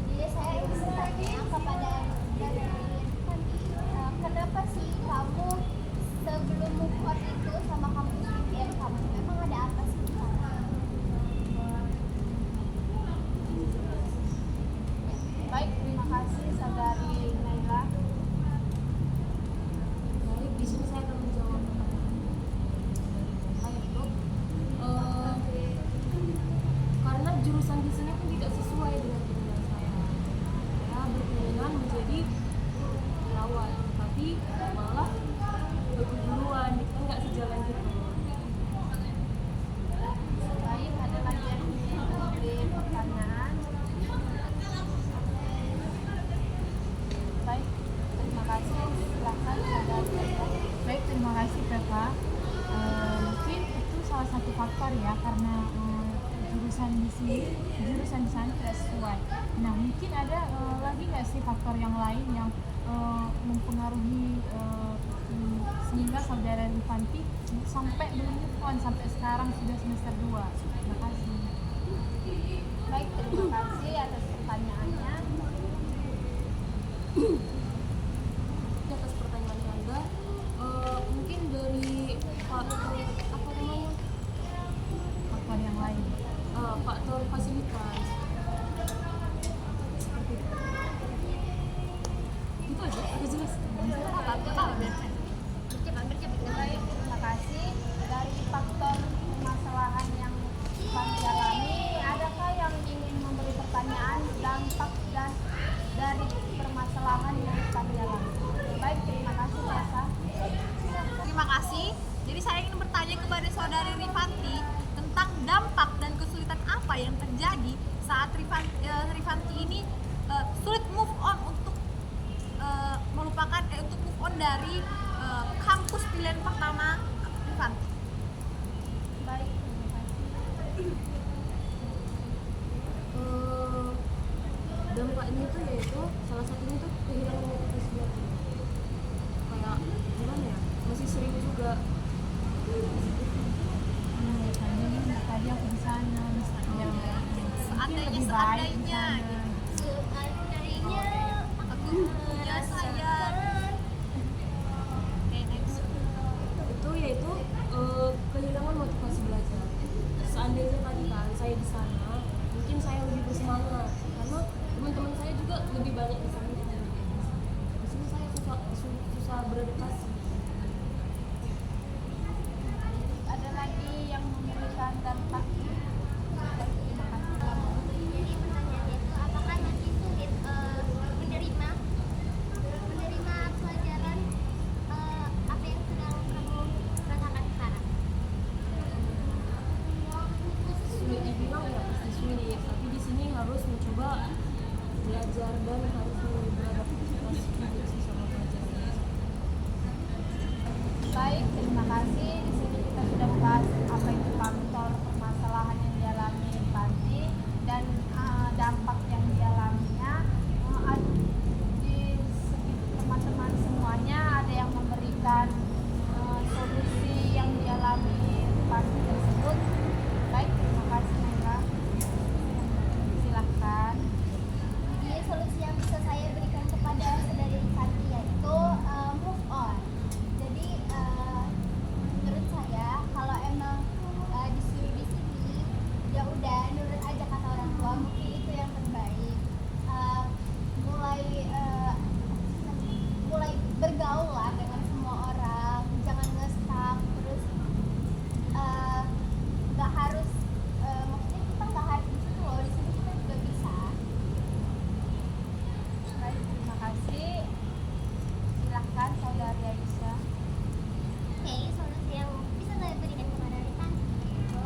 Jadi saya ingin bertanya kepada dari Rifanti, kenapa sih kamu sebelum move on itu sama kampus impian kamu? Memang ada apa sih di sana? Baik, terima kasih saudari Naila. Baik, di sini saya akan menjawab pertanyaan saya itu karena jurusan di sini pun tidak sesuai dengan keinginan saya. Saya berkeinginan menjadi perawat, tapi malah keguruan itu nggak sejalan gitu. Baik, ada lagi yang ingin memberi pertanyaan? Baik, terima kasih. Silakan saudari Naila. Baik, terima kasih PK. Mungkin itu salah satu faktor ya, karena jurusan di sana tidak sesuai. Nah, mungkin ada lagi nggak sih faktor yang lain yang mempengaruhi sehingga saudara Rifanti sampai belum move on, sampai sekarang sudah semester 2. Terima kasih. Baik, terima kasih atas pertanyaannya. Atas pertanyaan Anda, mungkin dari faktor apa namanya? Faktor yang lain. Faktor fasilitas. Seperti itu. Itu aja, agak jelas. Bercepat. Baik, terima kecewa ini tuh yaitu salah satunya tuh kehilangan motivasi belajar. Kayak gimana ya, masih sering juga Tadi aku di sana, misalnya mungkin lebih baik di sana. Seandainya Aku punya saya. Next. itu yaitu kehilangan motivasi belajar. Seandainya tadi kan saya di sana, mungkin saya lebih bersemangat karena teman-teman saya juga lebih banyak di sana. Di sini saya susah beradaptasi. Ada lagi yang memberikan dampak. Terima kasih. Jadi pertanyaannya itu apakah masih sulit menerima pelajaran apa yang sedang kamu rasakan sekarang? Sulit dibilang ya pasti sulit, tapi di sini harus mencoba belajar dan harus beradaptasi sih sama pelajaran. Baik, terima kasih. Di sini kita sudah membahas apa itu faktor permasalahan yang dialami Fanti dan dampak yang dialaminya. Di teman-teman semuanya ada yang memberikan solusi yang dialami Fanti tersebut. Baik, terima kasih Naila. Silahkan. Jadi solusi yang bisa saya berikan kepada saudari Fanti yaitu move on. Jadi menurut saya kalau emang disuruh di sini ya udah nurut aja kata orang tua, mungkin itu yang terbaik. Mulai bergaul lah dengan semua orang, jangan nge-stuck terus nggak harus maksudnya kita nggak harus di situ loh, di sini kita juga bisa. Baik, terima kasih. Silahkan saudari Aisyah. Oke, solusi yang bisa saya berikan kepada rekan itu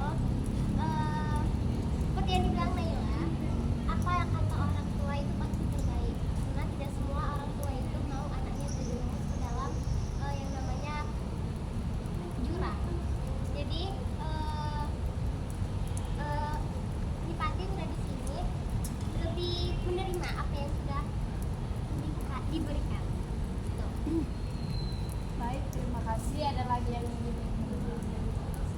seperti yang dibilang Naila, apa yang kata orang tua itu pasti terbaik karena tidak semua orang tua itu mau anaknya terjerumus ke dalam yang namanya jurang. Jadi Nipati udah di sini lebih menerima apa yang sudah diberikan. Gitu. Baik, terima kasih. Ada lagi yang ingin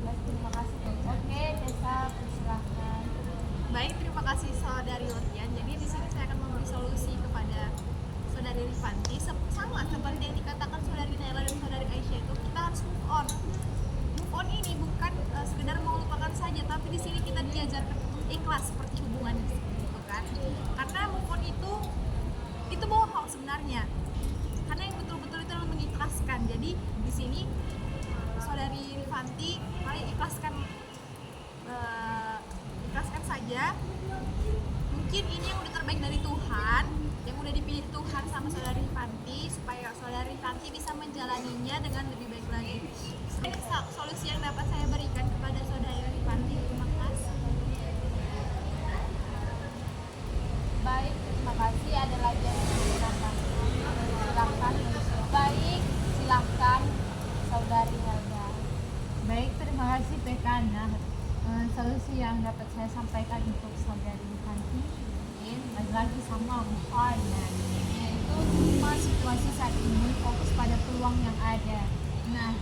Baik, terima kasih. Oke, Desa, silahkan. Baik, terima kasih saudari Lotian. Jadi di sini saya akan memberi solusi kepada saudari Rifanti sama seperti yang dikatakan saudari Naila dan saudari Aisyah, itu kita harus move on. Move on ini bukan sekedar melupakan saja, tapi di sini kita diajarkan ikhlas seperti hubungan gitu kan. Karena move on itu bohong sebenarnya. Karena yang betul-betul itu adalah mengikhlaskan. Jadi di sini saudari Rifanti mari ikhlaskan saja. Mungkin ini yang udah terbaik dari Tuhan, yang udah dipilih Tuhan sama saudari Rifanti supaya saudari Rifanti bisa menjalaninya dengan lebih baik lagi. Ini solusi yang dapat saya berikan kepada saudari Rifanti. Terima kasih. Baik, terima kasih. Ada lagi yang ingin menambahkan? Silahkan. Baik, silahkan saudari Helga. Baik, terima kasih Pekana. Solusi yang dapat saya sampaikan untuk saudari Fanti lagi sama move on, yaitu semua situasi saat ini fokus pada peluang yang ada. Nah,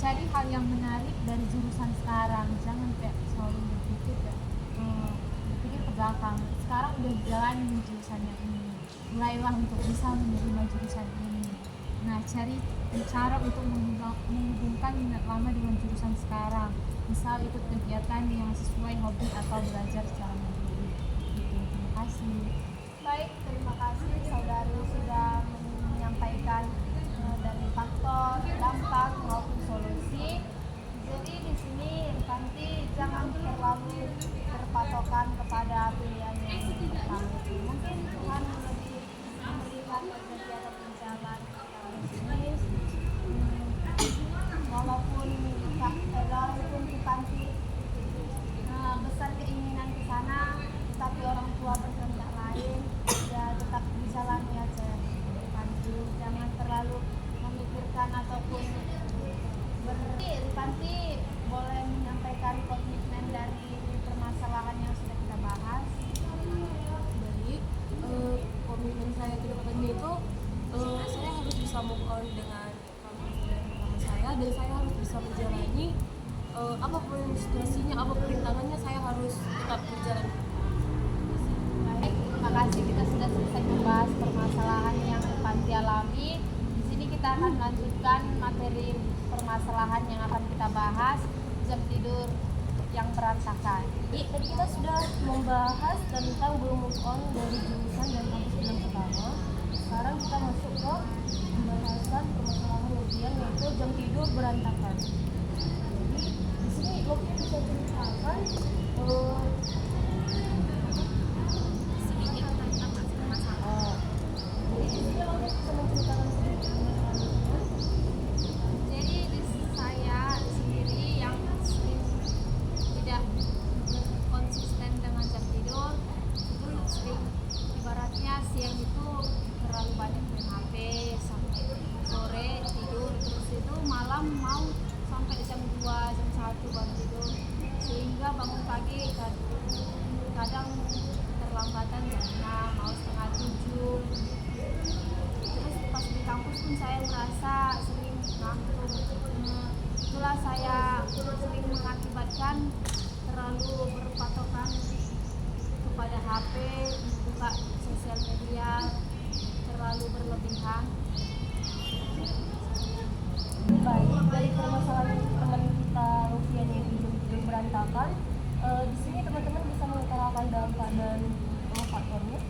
cari hal yang menarik dari jurusan sekarang, jangan kayak selalu berpikir ke belakang. Sekarang udah jalan di jurusan yang ini, mulailah untuk bisa menerima jurusan ini. Nah, cari cara untuk menghubungkan minat lama dengan jurusan sekarang, misal ikut kegiatan yang sesuai hobi atau belajar secara mandiri. Terima kasih. Baik, terima kasih saudari sudah menyampaikan dari faktor, dampak maupun solusi. Jadi di sini Fanti jangan terlalu terpatokan kepada pilihan yang pertama itu. Mungkin Tuhan lebih memberikan kegiatan penjalan bisnis. Walaupun Fanti besar keinginan ke sana, tapi orang tua berkehendak lain, ya tetap dan saya harus bisa menjalani apapun situasinya, apapun rintangannya, saya harus tetap berjalan. Baik, terima kasih kita sudah selesai membahas permasalahan yang Panti alami. Di sini kita akan melanjutkan materi permasalahan yang akan kita bahas, jam tidur yang berantakan. Tadi kita sudah membahas tentang belum move on dari jurusan dan kampus yang pertama. Sekarang kita masuk ke pembahasan permasalahan Lovian, yaitu jam tidur berantakan. Jadi di sini Lovian bisa ceritakan sedikit tentang masalah. Jadi di sini Lovian bisa menceritakan sedikit permasalahan Lovian. Jadi saya sendiri yang sering tidak konsisten dengan jam tidur, itu sering ibaratnya siang itu terlalu banyak main HP sampai sore tidur, terus itu malam mau sampai jam 2, jam 1 baru tidur, sehingga bangun pagi kadang terlambatan jam 6, mau setengah 7. Terus pas di kampus pun saya merasa sering ngantuk. Itulah saya sering mengakibatkan terlalu berpatokan kepada HP, buka sosial media terlalu berlebihan. Baik, dari permasalahan teman kita Lovian yang hidup berantakan, di sini teman-teman bisa mengutarakan dampak dan faktornya.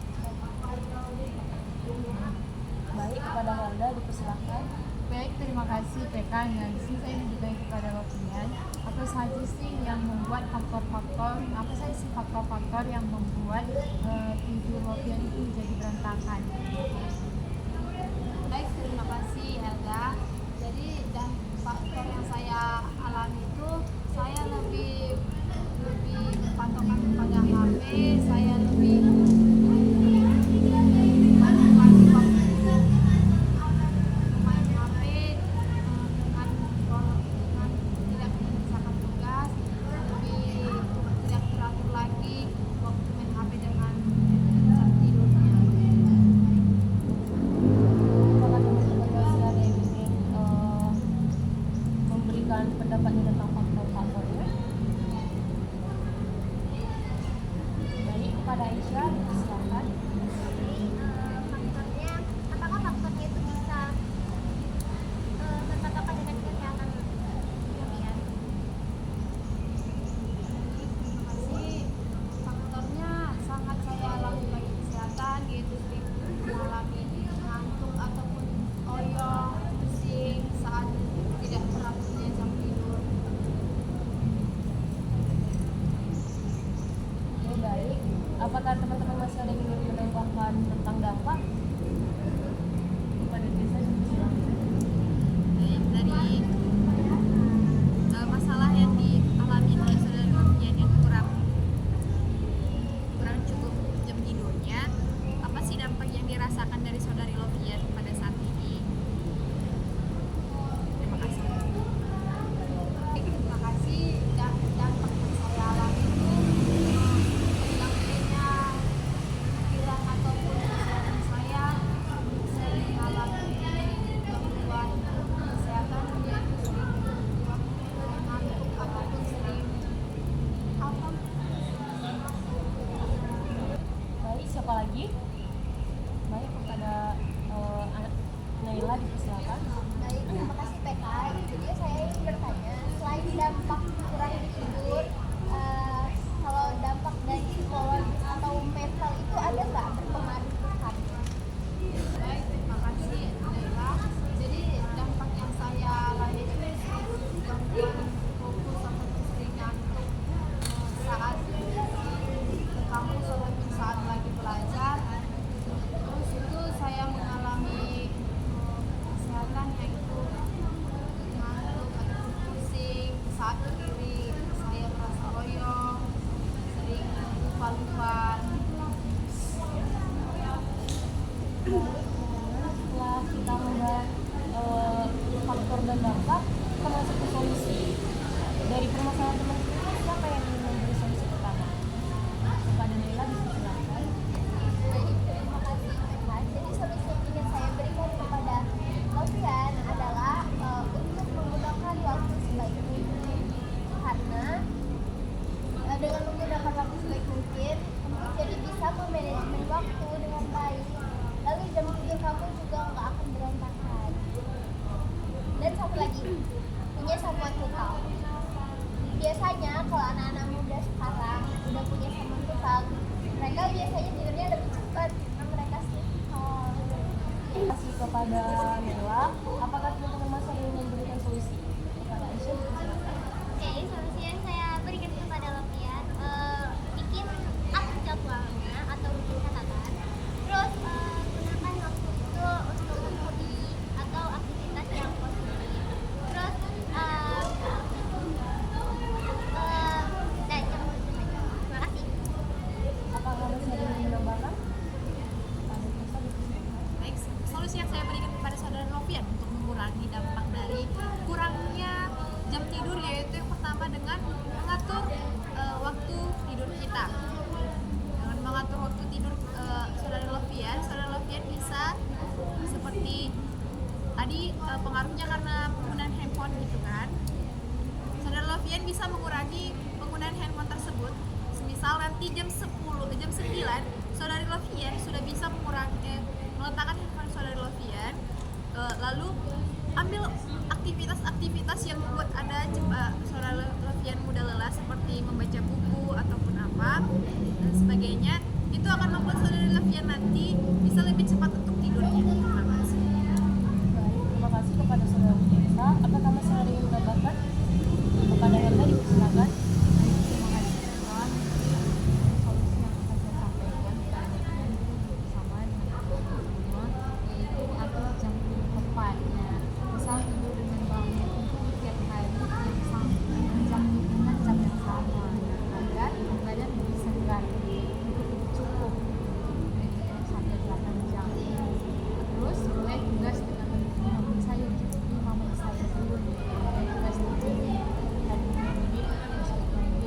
Baik, kepada Walda dipersilahkan. Baik, terima kasih PK. Nah, di sini saya juga kepada Lovian. Apa saja sih yang membuat faktor-faktor yang membuat tidur Lovian itu jadi berantakan? Baik, terima kasih Helga. Jadi dan faktor yang saya alami itu saya lebih berpatokan kepada HP, saya lebih banyak lagi waktu main HP dengan tidak menyelesaikan tugas, lebih tidak teratur lagi waktu main HP dengan jam tidurnya. Apakah teman-teman masih ada yang ingin memberikan pendapatnya tentang faktor-faktornya? Baik, kepada Aisyah dipersilahkan. Faktornya, apakah faktornya itu bisa berpatokan dengan kesehatan Lovian? Masih faktornya sangat saya alami bagi kesehatan, yaitu sering mengalami ngantuk ataupun oyong, pusing saat tidak teraturnya jam tidur. Oke, baik. Apakah teman-teman masih ada yang ingin menambahkan tentang dampak? Kepada desa dipersilahkan. Dari masalah yang dialami oleh saudari Lovian yang kurang cukup jam tidurnya, apa sih dampak yang dirasakan dari saudari Lovian pada saat ini? Terima kasih. Terima kasih. Dampak yang saya alami itu hilangnya pikiran ataupun kesehatan saya, sering mengalami gangguan kesehatan, yaitu sering ngantuk ataupun sering Baik, siapa lagi? Baik, kepada Naila dipersilakan. Baik, terima kasih PK. Jadi saya ingin bertanya, selain dampak kurang tidur, kalau dampak dari psikologis atau mental itu ada nggak berpengaruh Tuhan? Baik, terima kasih Naila. Jadi dampak yang saya alami itu gangguan fokus ataupun sering ngantuk saat ke kampus ataupun saat lagi belajar. Terus itu saya mengalami kesehatan yaitu ngantuk ataupun pusing saat berdiri, saya merasa oyong, sering lupa-lupa. Setelah kita membahas faktor dan dampak, kita masuk ke solusi. Dari permasalahan teman kita, siapa yang ingin memberi solusi pertama? Kepada Naila dipersilakan. Baik, terima kasih PK. Jadi solusi yang ingin saya berikan kepada Lovian adalah untuk mengubah lagi punya samuan tukang. Biasanya kalau anak-anak muda sekarang udah punya samuan tukang, mereka biasanya tidurnya lebih cepat karena mereka simpel. Terima kasih kepada Nela. Apakah teman-teman masih ada yang memberikan solusi kepada Aisyah? Silakan. Oke, solusi yang saya berikan kepada Lopian, bikin atur jadwalnya atau bikin catatan. Terus gunakan waktu itu untuk hobi atau aktivitas yang positif. Terus dan jangan lupa baca. Terima kasih. Apakah masih ada yang menambahkan? Baik, solusi yang saya berikan kepada saudara Novian untuk mengurangi dampak dari kurangnya jam tidur, yaitu yang pertama dengan mengatur waktu tidur kita. Dengan mengatur waktu tidur saudara Novian bisa seperti tadi pengaruhnya karena penggunaan handphone gitu kan. Saudara Novian bisa mengurangi penggunaan handphone tersebut. Semisal nanti jam 9 saudari Lovian sudah bisa meletakkan handphone saudari Lovian, lalu ambil aktivitas yang membuat Anda saudari Lovian mudah lelah seperti membaca buku ataupun apa dan sebagainya. Itu akan membuat saudari Lovian nanti bisa lebih cepat untuk tidurnya. Terima kasih. Baik, terima kasih kepada saudara Nela. Apakah masih ada yang menambahkan? Kepada Helda dipersilakan. Terima kasih teman. Solusi yang akan saya sampaikan kepada kalian bersama dengan semua, yaitu atur jam tidur tepat. Nah, misal tidur dengan bangun itu tiap hari jam dengan jam yang sama, agar badan lebih segar, cukup sampai 8 jam. Terus mulai tugas dengan membangun sayur seperti mama saya dulu, tugas ini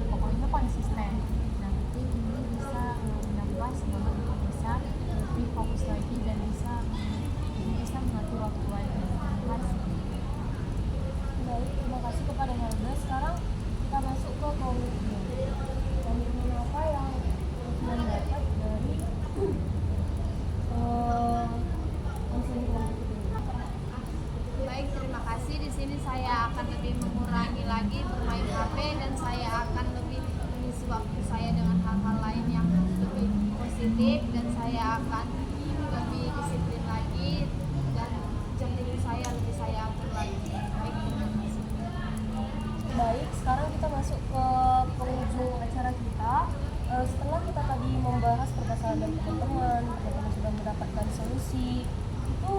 pokoknya konsisten. Nah, mungkin ini bisa menambah semangat untuk bisa lebih fokus lagi dan bisa mengatur waktu lagi. Terima kasih. Baik, terima kasih kepada Helda. Sekarang kita masuk ke komitmen. Komitmen apa yang Lovian dapat dari konseling kelompok ini? Baik, terima kasih. Di sini saya akan lebih mengurangi lagi bermain HP dan saya akan lebih mengisi waktu saya dengan hal-hal lain yang lebih positif dan saya akan lebih disiplin lagi dan jam tidur saya lebih saya atur lagi. Baik, terima kasih. Baik, sekarang kita masuk ke penghujung acara kita. Setelah kita tadi membahas permasalahan dari teman-teman sudah mendapatkan solusi, itu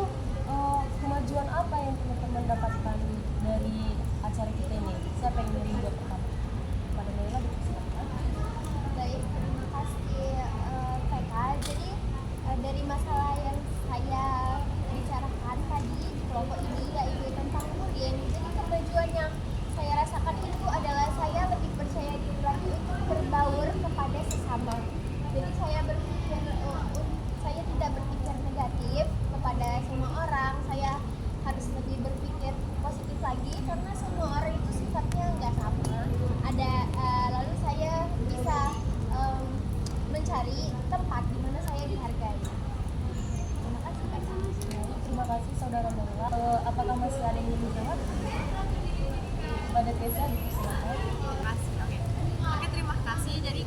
kemajuan apa yang teman-teman dapatkan dari acara kita ini? Siapa yang ingin menjawab pertama? Pada Nela dipersilakan. Baik, terima kasih PK. Jadi dari masalah yang saya bicarakan tadi di kelompok ini, yaitu tentang bullying, jadi kemajuan yang saya rasakan itu adalah saya lebih percaya diri lagi untuk berbaur kepada sesama. Jadi saya berpikir, saya tidak berpikir negatif kepada semua orang. Saya harus lebih berpikir positif lagi karena semua orang itu sifatnya nggak sama. Lalu saya bisa mencari tempat di mana saya dihargai. Terima kasih Kak. Terima kasih saudara Nela. Apakah masih ada yang ingin menjawab? Pada Tessa dipersilakan. Terima kasih. Oke, terima kasih. Jadi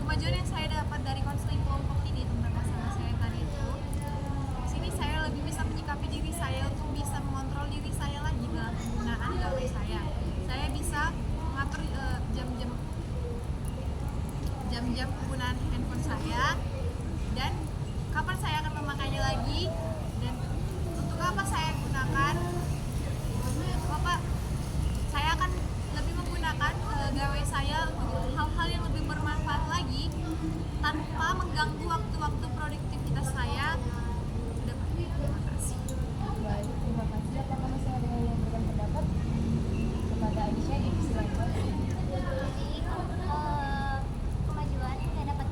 kemajuan yang saya dapat dari konseling kelompok ini tentang masalah saya tadi itu, di sini saya lebih bisa menyikapi diri saya untuk bisa mengontrol diri saya lagi dalam penggunaan gawe saya. Saya bisa mengatur jam-jam penggunaan handphone saya dan kapan saya akan memakainya lagi dan untuk apa saya gunakan. Saya akan lebih menggunakan gawe saya untuk hal-hal yang lebih bermanfaat lagi tanpa mengganggu waktu-waktu produktivitas saya. Terima kasih. Baik, terima kasih. Apakah masih ada yang memberikan pendapat? Kepada Aisyah dipersilakan. Jadi kemajuan yang saya dapat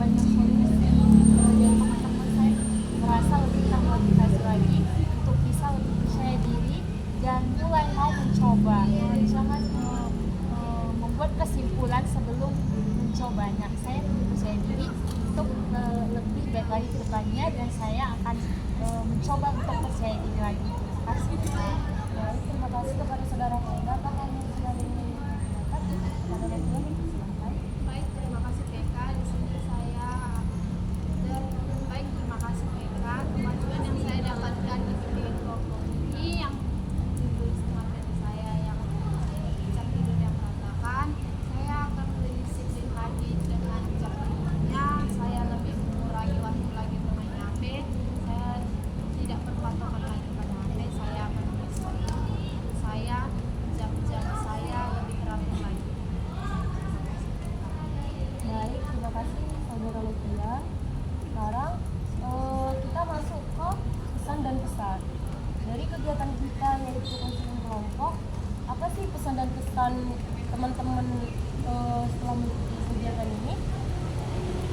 banyak solusi dari teman-teman saya merasa lebih termotivasi lagi untuk bisa lebih percaya diri dan mulai mau mencoba. Jangan membuat kesimpulan sebelum mencobanya. Saya lebih percaya diri untuk lebih baik lagi ke depannya dan saya akan mencoba untuk percaya diri lagi. Terima kasih. Baik, terima kasih kepada saudara Helga. Apakah yang sudah dinyatakan kepada Helga? Silakan. Baik, terima kasih PK. Di sini saya baik, terima kasih PK. Kemajuan yang saya dapatkan di pendidikan kelompok ini yang ditulis teman saya yang jam tidur yang berantakan, saya akan lebih disiplin lagi dengan jam tidurnya. Saya lebih mengurangi waktu lagi bermain HP. Saya tidak berpatokan lagi pada HP. Saya akan saya jam-jam saya lebih teratur lagi. Baik, terima kasih saudara Lutfia. Sekarang kita masuk ke pesan dan pesan. Dari kegiatan kita yaitu konseling kelompok, apa sih pesan dan pesan teman-teman setelah mengikuti kegiatan ini?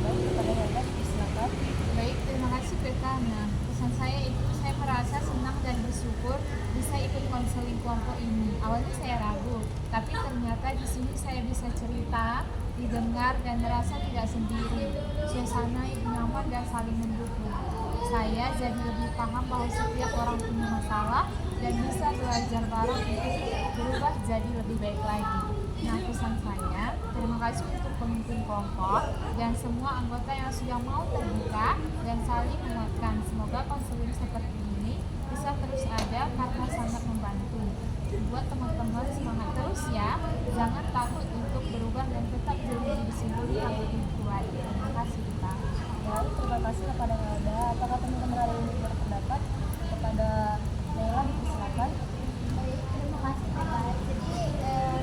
Baik, kepada Helga, silakan. Baik, terima kasih PK. Nah, pesan saya itu saya merasa senang dan bersyukur bisa ikut konseling kelompok ini. Awalnya saya ragu, tapi ternyata di sini saya bisa cerita, didengar dan merasa tidak sendiri. Suasana nyaman dan saling mendukung. Saya jadi lebih paham bahwa setiap orang punya masalah dan bisa belajar bareng untuk berubah jadi lebih baik lagi. Nah, pesan saya, terima kasih untuk pemimpin kelompok dan semua anggota yang sudah mau terbuka dan saling menguatkan. Semoga konseling seperti ini bisa terus ada karena sangat membantu. Buat teman-teman semangat terus ya, jangan takut untuk berubah dan tetap jadi diri sendiri yang lebih kuat. Terima kasih Pak. Baik, terima kasih kepada Helga. Apakah teman-teman hari ini berpendapat? Kepada Naila, dipersilakan. Baik, terima kasih Pak. Jadi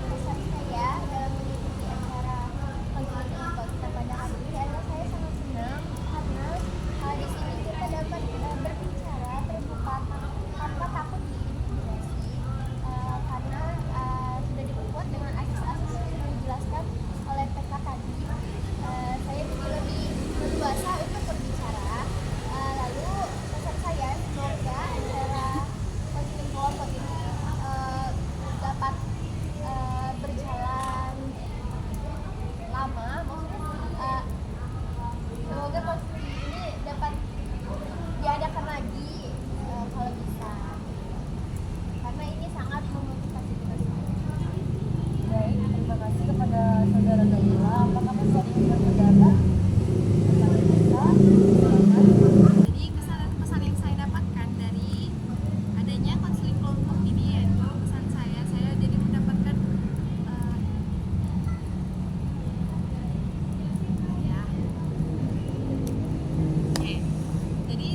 pesan saya dalam mengikuti acara konseling kelompok kita pada hari ini adalah saya sangat senang karena di sini kita dapat berbicara terbuka tanpa takut diintimidasi karena sudah diperkuat dengan asas-asas yang dijelaskan oleh PK tadi. Saya jadi lebih leluasa untuk berbicara. Lalu pesan saya semoga acara konseling kelompok ini dapat berjalan lama, maksudnya semoga konseling ini dapat diadakan lagi kalau bisa, karena ini sangat memotivasi kita semua. Baik, terima kasih kepada saudara Naila. Apakah masih ada yang berpendapat? Kepada kita, silakan. Jadi kesan dan pesan yang saya dapatkan dari adanya konseling kelompok ini yaitu pesan saya jadi mendapatkan ya. Oke. Jadi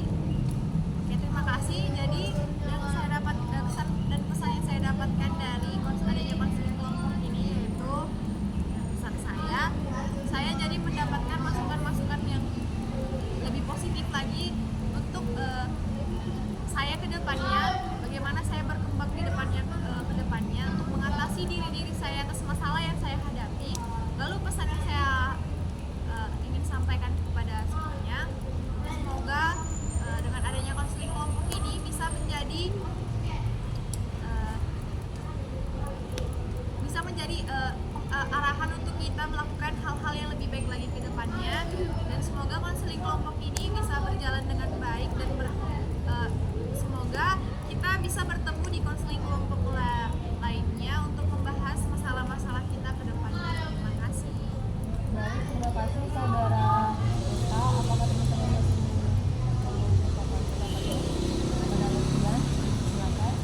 terima kasih. Jadi yang saya dapat kesan dan pesan yang saya dapatkan dari adanya konseling kelompok ini yaitu pesan saya jadi mendapatkan masukan-masukan yang lebih positif lagi untuk saya ke depannya, bagaimana saya berkembang di depannya ke depannya untuk mengatasi diri saya atas masalah yang saya hadapi. Lalu pesan yang saya ingin sampaikan kepada semuanya, semoga dengan adanya konseling kelompok ini bisa menjadi arahan untuk kita melakukan hal-hal yang lebih baik lagi ke depannya, dan semoga konseling kelompok ini bisa berjalan dengan baik dan semoga kita bisa bertemu di konseling kelompok lainnya untuk membahas masalah-masalah kita ke depannya. Terima kasih. Baik, terima kasih saudara Eka. Apakah teman-teman masih mengucapkan pendapat kepada Lutfia? Silakan.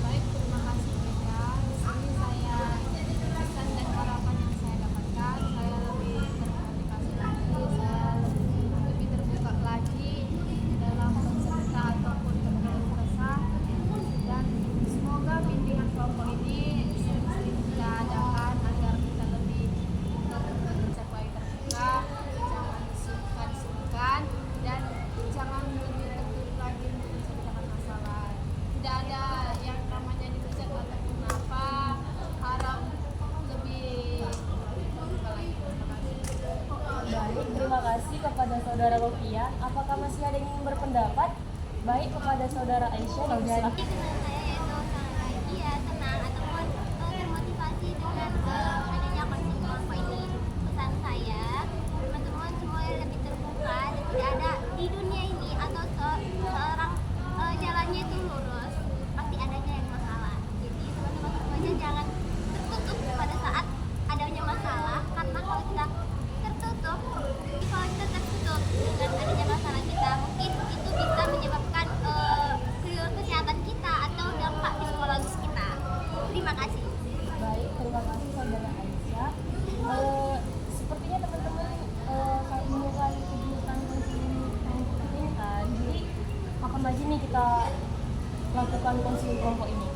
Baik, terima kasih PK. Di sini saya pesan dan harapan yang saya dapatkan, saya lebih termotivasi lagi, saya lebih terbuka lagi dalam bercerita ataupun berkeluh kesah, dan semoga bimbingan kelompok ini sering-sering kita adakan agar kita lebih terbuka, terima kasih kepada saudara Rofian. Apakah masih ada yang ingin berpendapat? Baik, kepada saudara Aisyah dipersilakan. Dengan saya yaitu sangat bahagia, senang ataupun termotivasi dengan adanya konseling kelompok ini. Pesan saya, teman-teman semua lebih terbuka dan tidak ada di dunia ini atau seorang jalannya itu lurus, pasti adanya yang masalah. Jadi teman-teman semuanya jangan tertutup pada saat adanya masalah, karena kalau kita tertutup dengan adanya masalah kita, mungkin itu bisa menyebabkan kesehatan kita atau dampak psikologis kita. Terima kasih. Baik, terima kasih saudara Aisyah. Sepertinya teman-teman menyukai kegiatan konseling kelompok ini kan. Jadi kapan lagi nih kita lakukan konseling kelompok ini?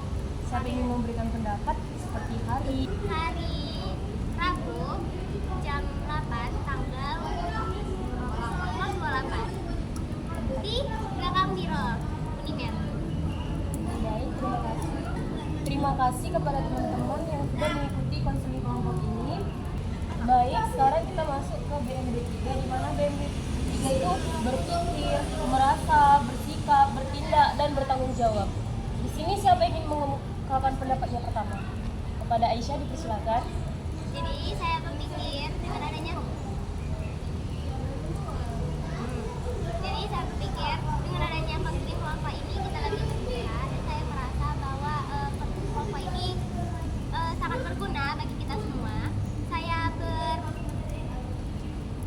Siapa yang ingin memberikan pendapat? Seperti hari Rabu jam 8 tanggal 28 di belakang biro Unimed. Baik, terima kasih. Terima kasih kepada teman-teman yang sudah mengikuti konseling kelompok ini. Baik, sekarang kita masuk ke BMD 3, di mana BMD 3 itu berpikir, merasa, bersikap, bertindak, dan bertanggung jawab. Di sini siapa yang ingin mengungkapkan pendapatnya pertama? Kepada Aisyah dipersilakan. Jadi saya berpikir dengan adanya konseling kelompok ini kita lebih terbuka, dan saya merasa bahwa konseling kelompok ini sangat berguna bagi kita semua. Saya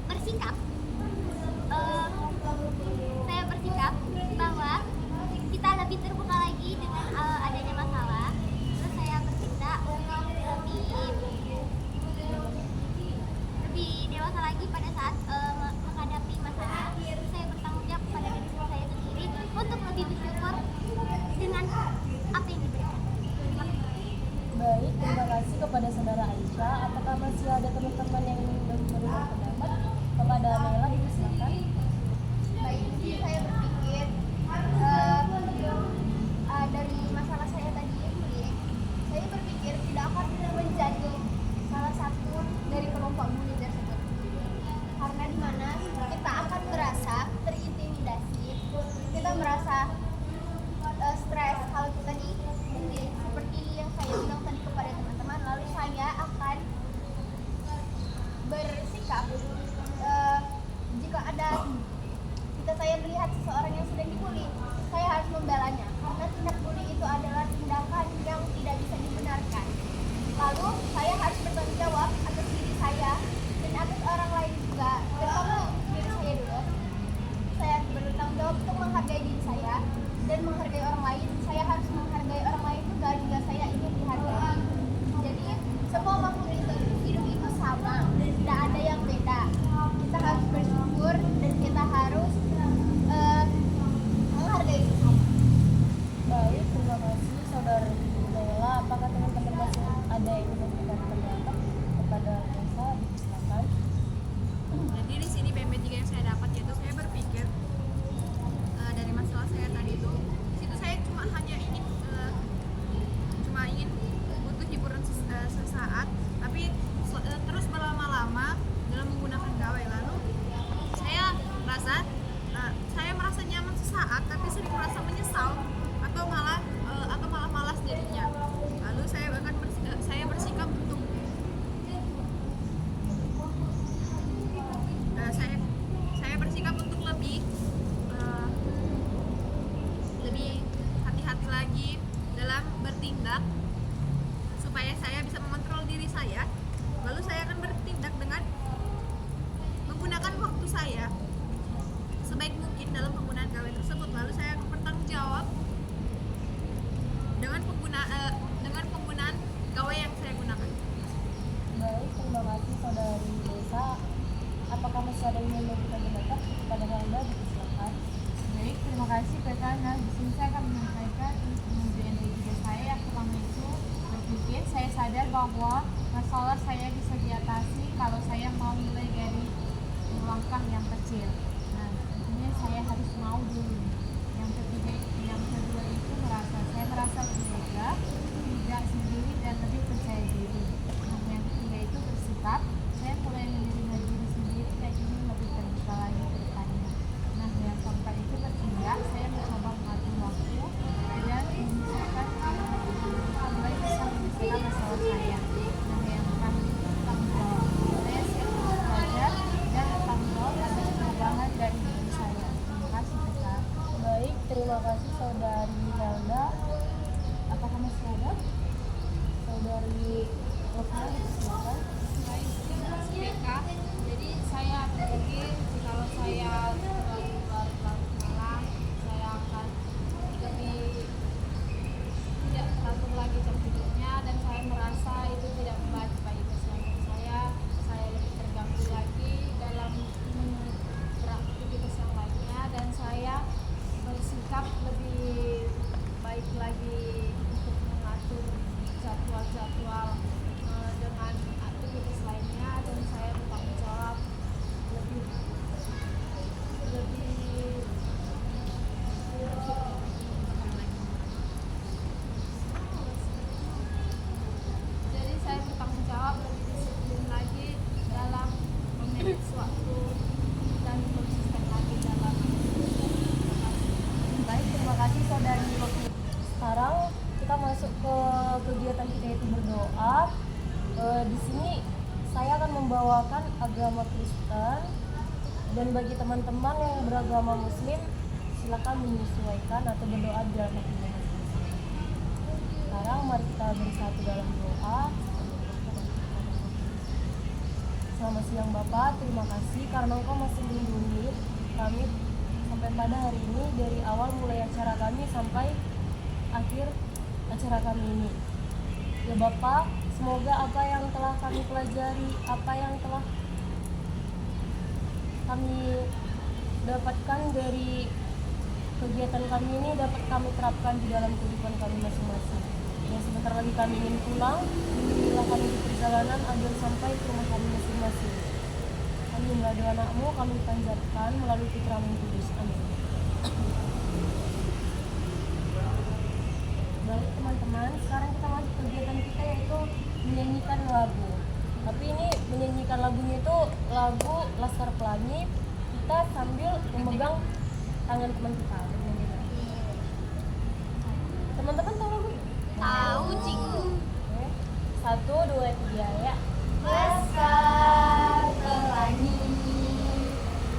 bersikap bahwa kita lebih terbuka lagi dengan adanya masalah. Terus saya bertindak untuk lebih dewasa lagi pada saat menghadapi masalah. Terus saya bertanggung jawab kepada diri saya sendiri untuk lebih bersyukur dengan apa yang diberikan. Baik, terima kasih kepada saudara Aisyah. Apakah masih ada teman-teman yang ingin memberikan pendapat? Kepada Naila dipersilakan. Baik, jadi saya berpikir dari masalah saya tadi bullying, saya berpikir tidak akan menjadi salah satu dari kelompok bully tersebut, karena di mana kita akan merasa terintimidasi, kita merasa stres kalau kita dibully, seperti yang saya bilang tadi kepada teman-teman. Lalu saya akan bersikap jika saya melihat seseorang yang sedang dibully, saya harus membelanya, karena tindak bully itu adalah tindakan yang tidak bisa dibenarkan. Lalu saya harus bertanggung jawab atas diri saya dan atas orang lain juga, terutama diri saya dulu. Saya harus bertanggung jawab untuk menghargai diri saya dan menghargai orang lain. Saya harus menghargai orang lain juga jika saya ingin dihargai. Jadi semua makhluk hidup itu sama, tidak ada yang beda. Kita harus bersyukur dan kita harus menghargai sesama. Baik, terima kasih saudara Naila. Apakah teman-teman masih ada yang ingin memberikan pendapat? Kepada Nesa dipersilakan. Jadi di sini BMB 3 yang saya dapat, yaitu saya berpikir dari masalah saya tadi itu, di situ saya hanya ingin butuh hiburan sesaat, tapi terus berlama-lama dalam menggunakan gawai. Lalu saya merasa nyaman sesaat, tapi sering merasa menyesal atau malah malas jadinya. Lalu saya bersikap untuk saya bersikap untuk lebih hati-hati lagi dalam bertindak supaya saya bisa mengontrol diri saya. Lalu saya akan bertindak dengan menggunakan waktu saya sebaik mungkin dalam penggunaan gawai tersebut. Lalu saya akan bertanggung jawab dengan penggunaan gawai yang saya gunakan. Baik, terima kasih saudari Desa. Apakah masih ada yang ingin memberikan pendapat? Kepada Naila dipersilakan. Baik, terima kasih Petana. Di sini saya akan menyampaikan BMD 3 saya. Yang pertama itu berpikir, saya sadar bahwa masalah saya bisa diatasi kalau saya mau mulai dari langkah yang kecil. Nah, tentunya saya harus mau dulu. Yang kedua itu saya merasa lebih lega, tidak sendiri dan lebih percaya diri. Nah, yang ketiga itu bersikap, saya mulai menerima diri sendiri dan ingin lebih tenang. saya akan membawakan agama Kristen, dan bagi teman-teman yang beragama Muslim silakan menyesuaikan atau berdoa di dalam hatinya masing-masing. Sekarang mari kita bersatu dalam doa. Selamat siang Bapak, terima kasih karena Engkau masih melindungi kami sampai pada hari ini, dari awal mulai acara kami sampai akhir acara kami ini. Ya Bapak, semoga apa yang telah kami pelajari, apa yang telah kami dapatkan dari kegiatan kami ini dapat kami terapkan di dalam kehidupan kami masing-masing. Ya sebentar lagi kami ingin pulang, lindungilah kami di perjalanan agar sampai ke rumah kami masing-masing. Amin. Doa anakmu kami panjatkan melalui putra-Mu yang kudus. Amin. Baik teman-teman, sekarang kita masuk kegiatan kita yaitu menyanyikan lagu. Tapi ini menyanyikan lagunya itu lagu Laskar Pelangi, kita sambil memegang tangan teman kita. Teman-teman tahu lagu? Tahu, Cikgu. Oke. 1, 2, 3 ya. Laskar Pelangi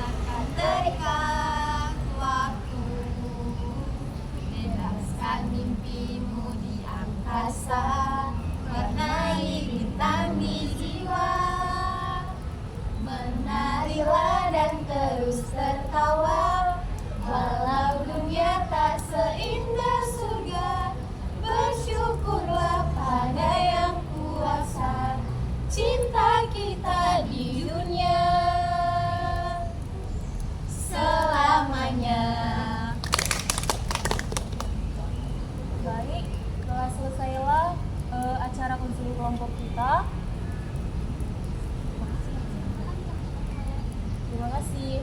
akan terikat waktu, bebaskan mimpimu di angkasa, warnai bintang di jiwa. Menarilah dan terus tertawa, walau dunia tak seindah surga. Bersyukurlah pada yang kuasa, cinta kita di dunia selamanya. Baik, telah selesailah acara konseling kelompok kita. Terima kasih.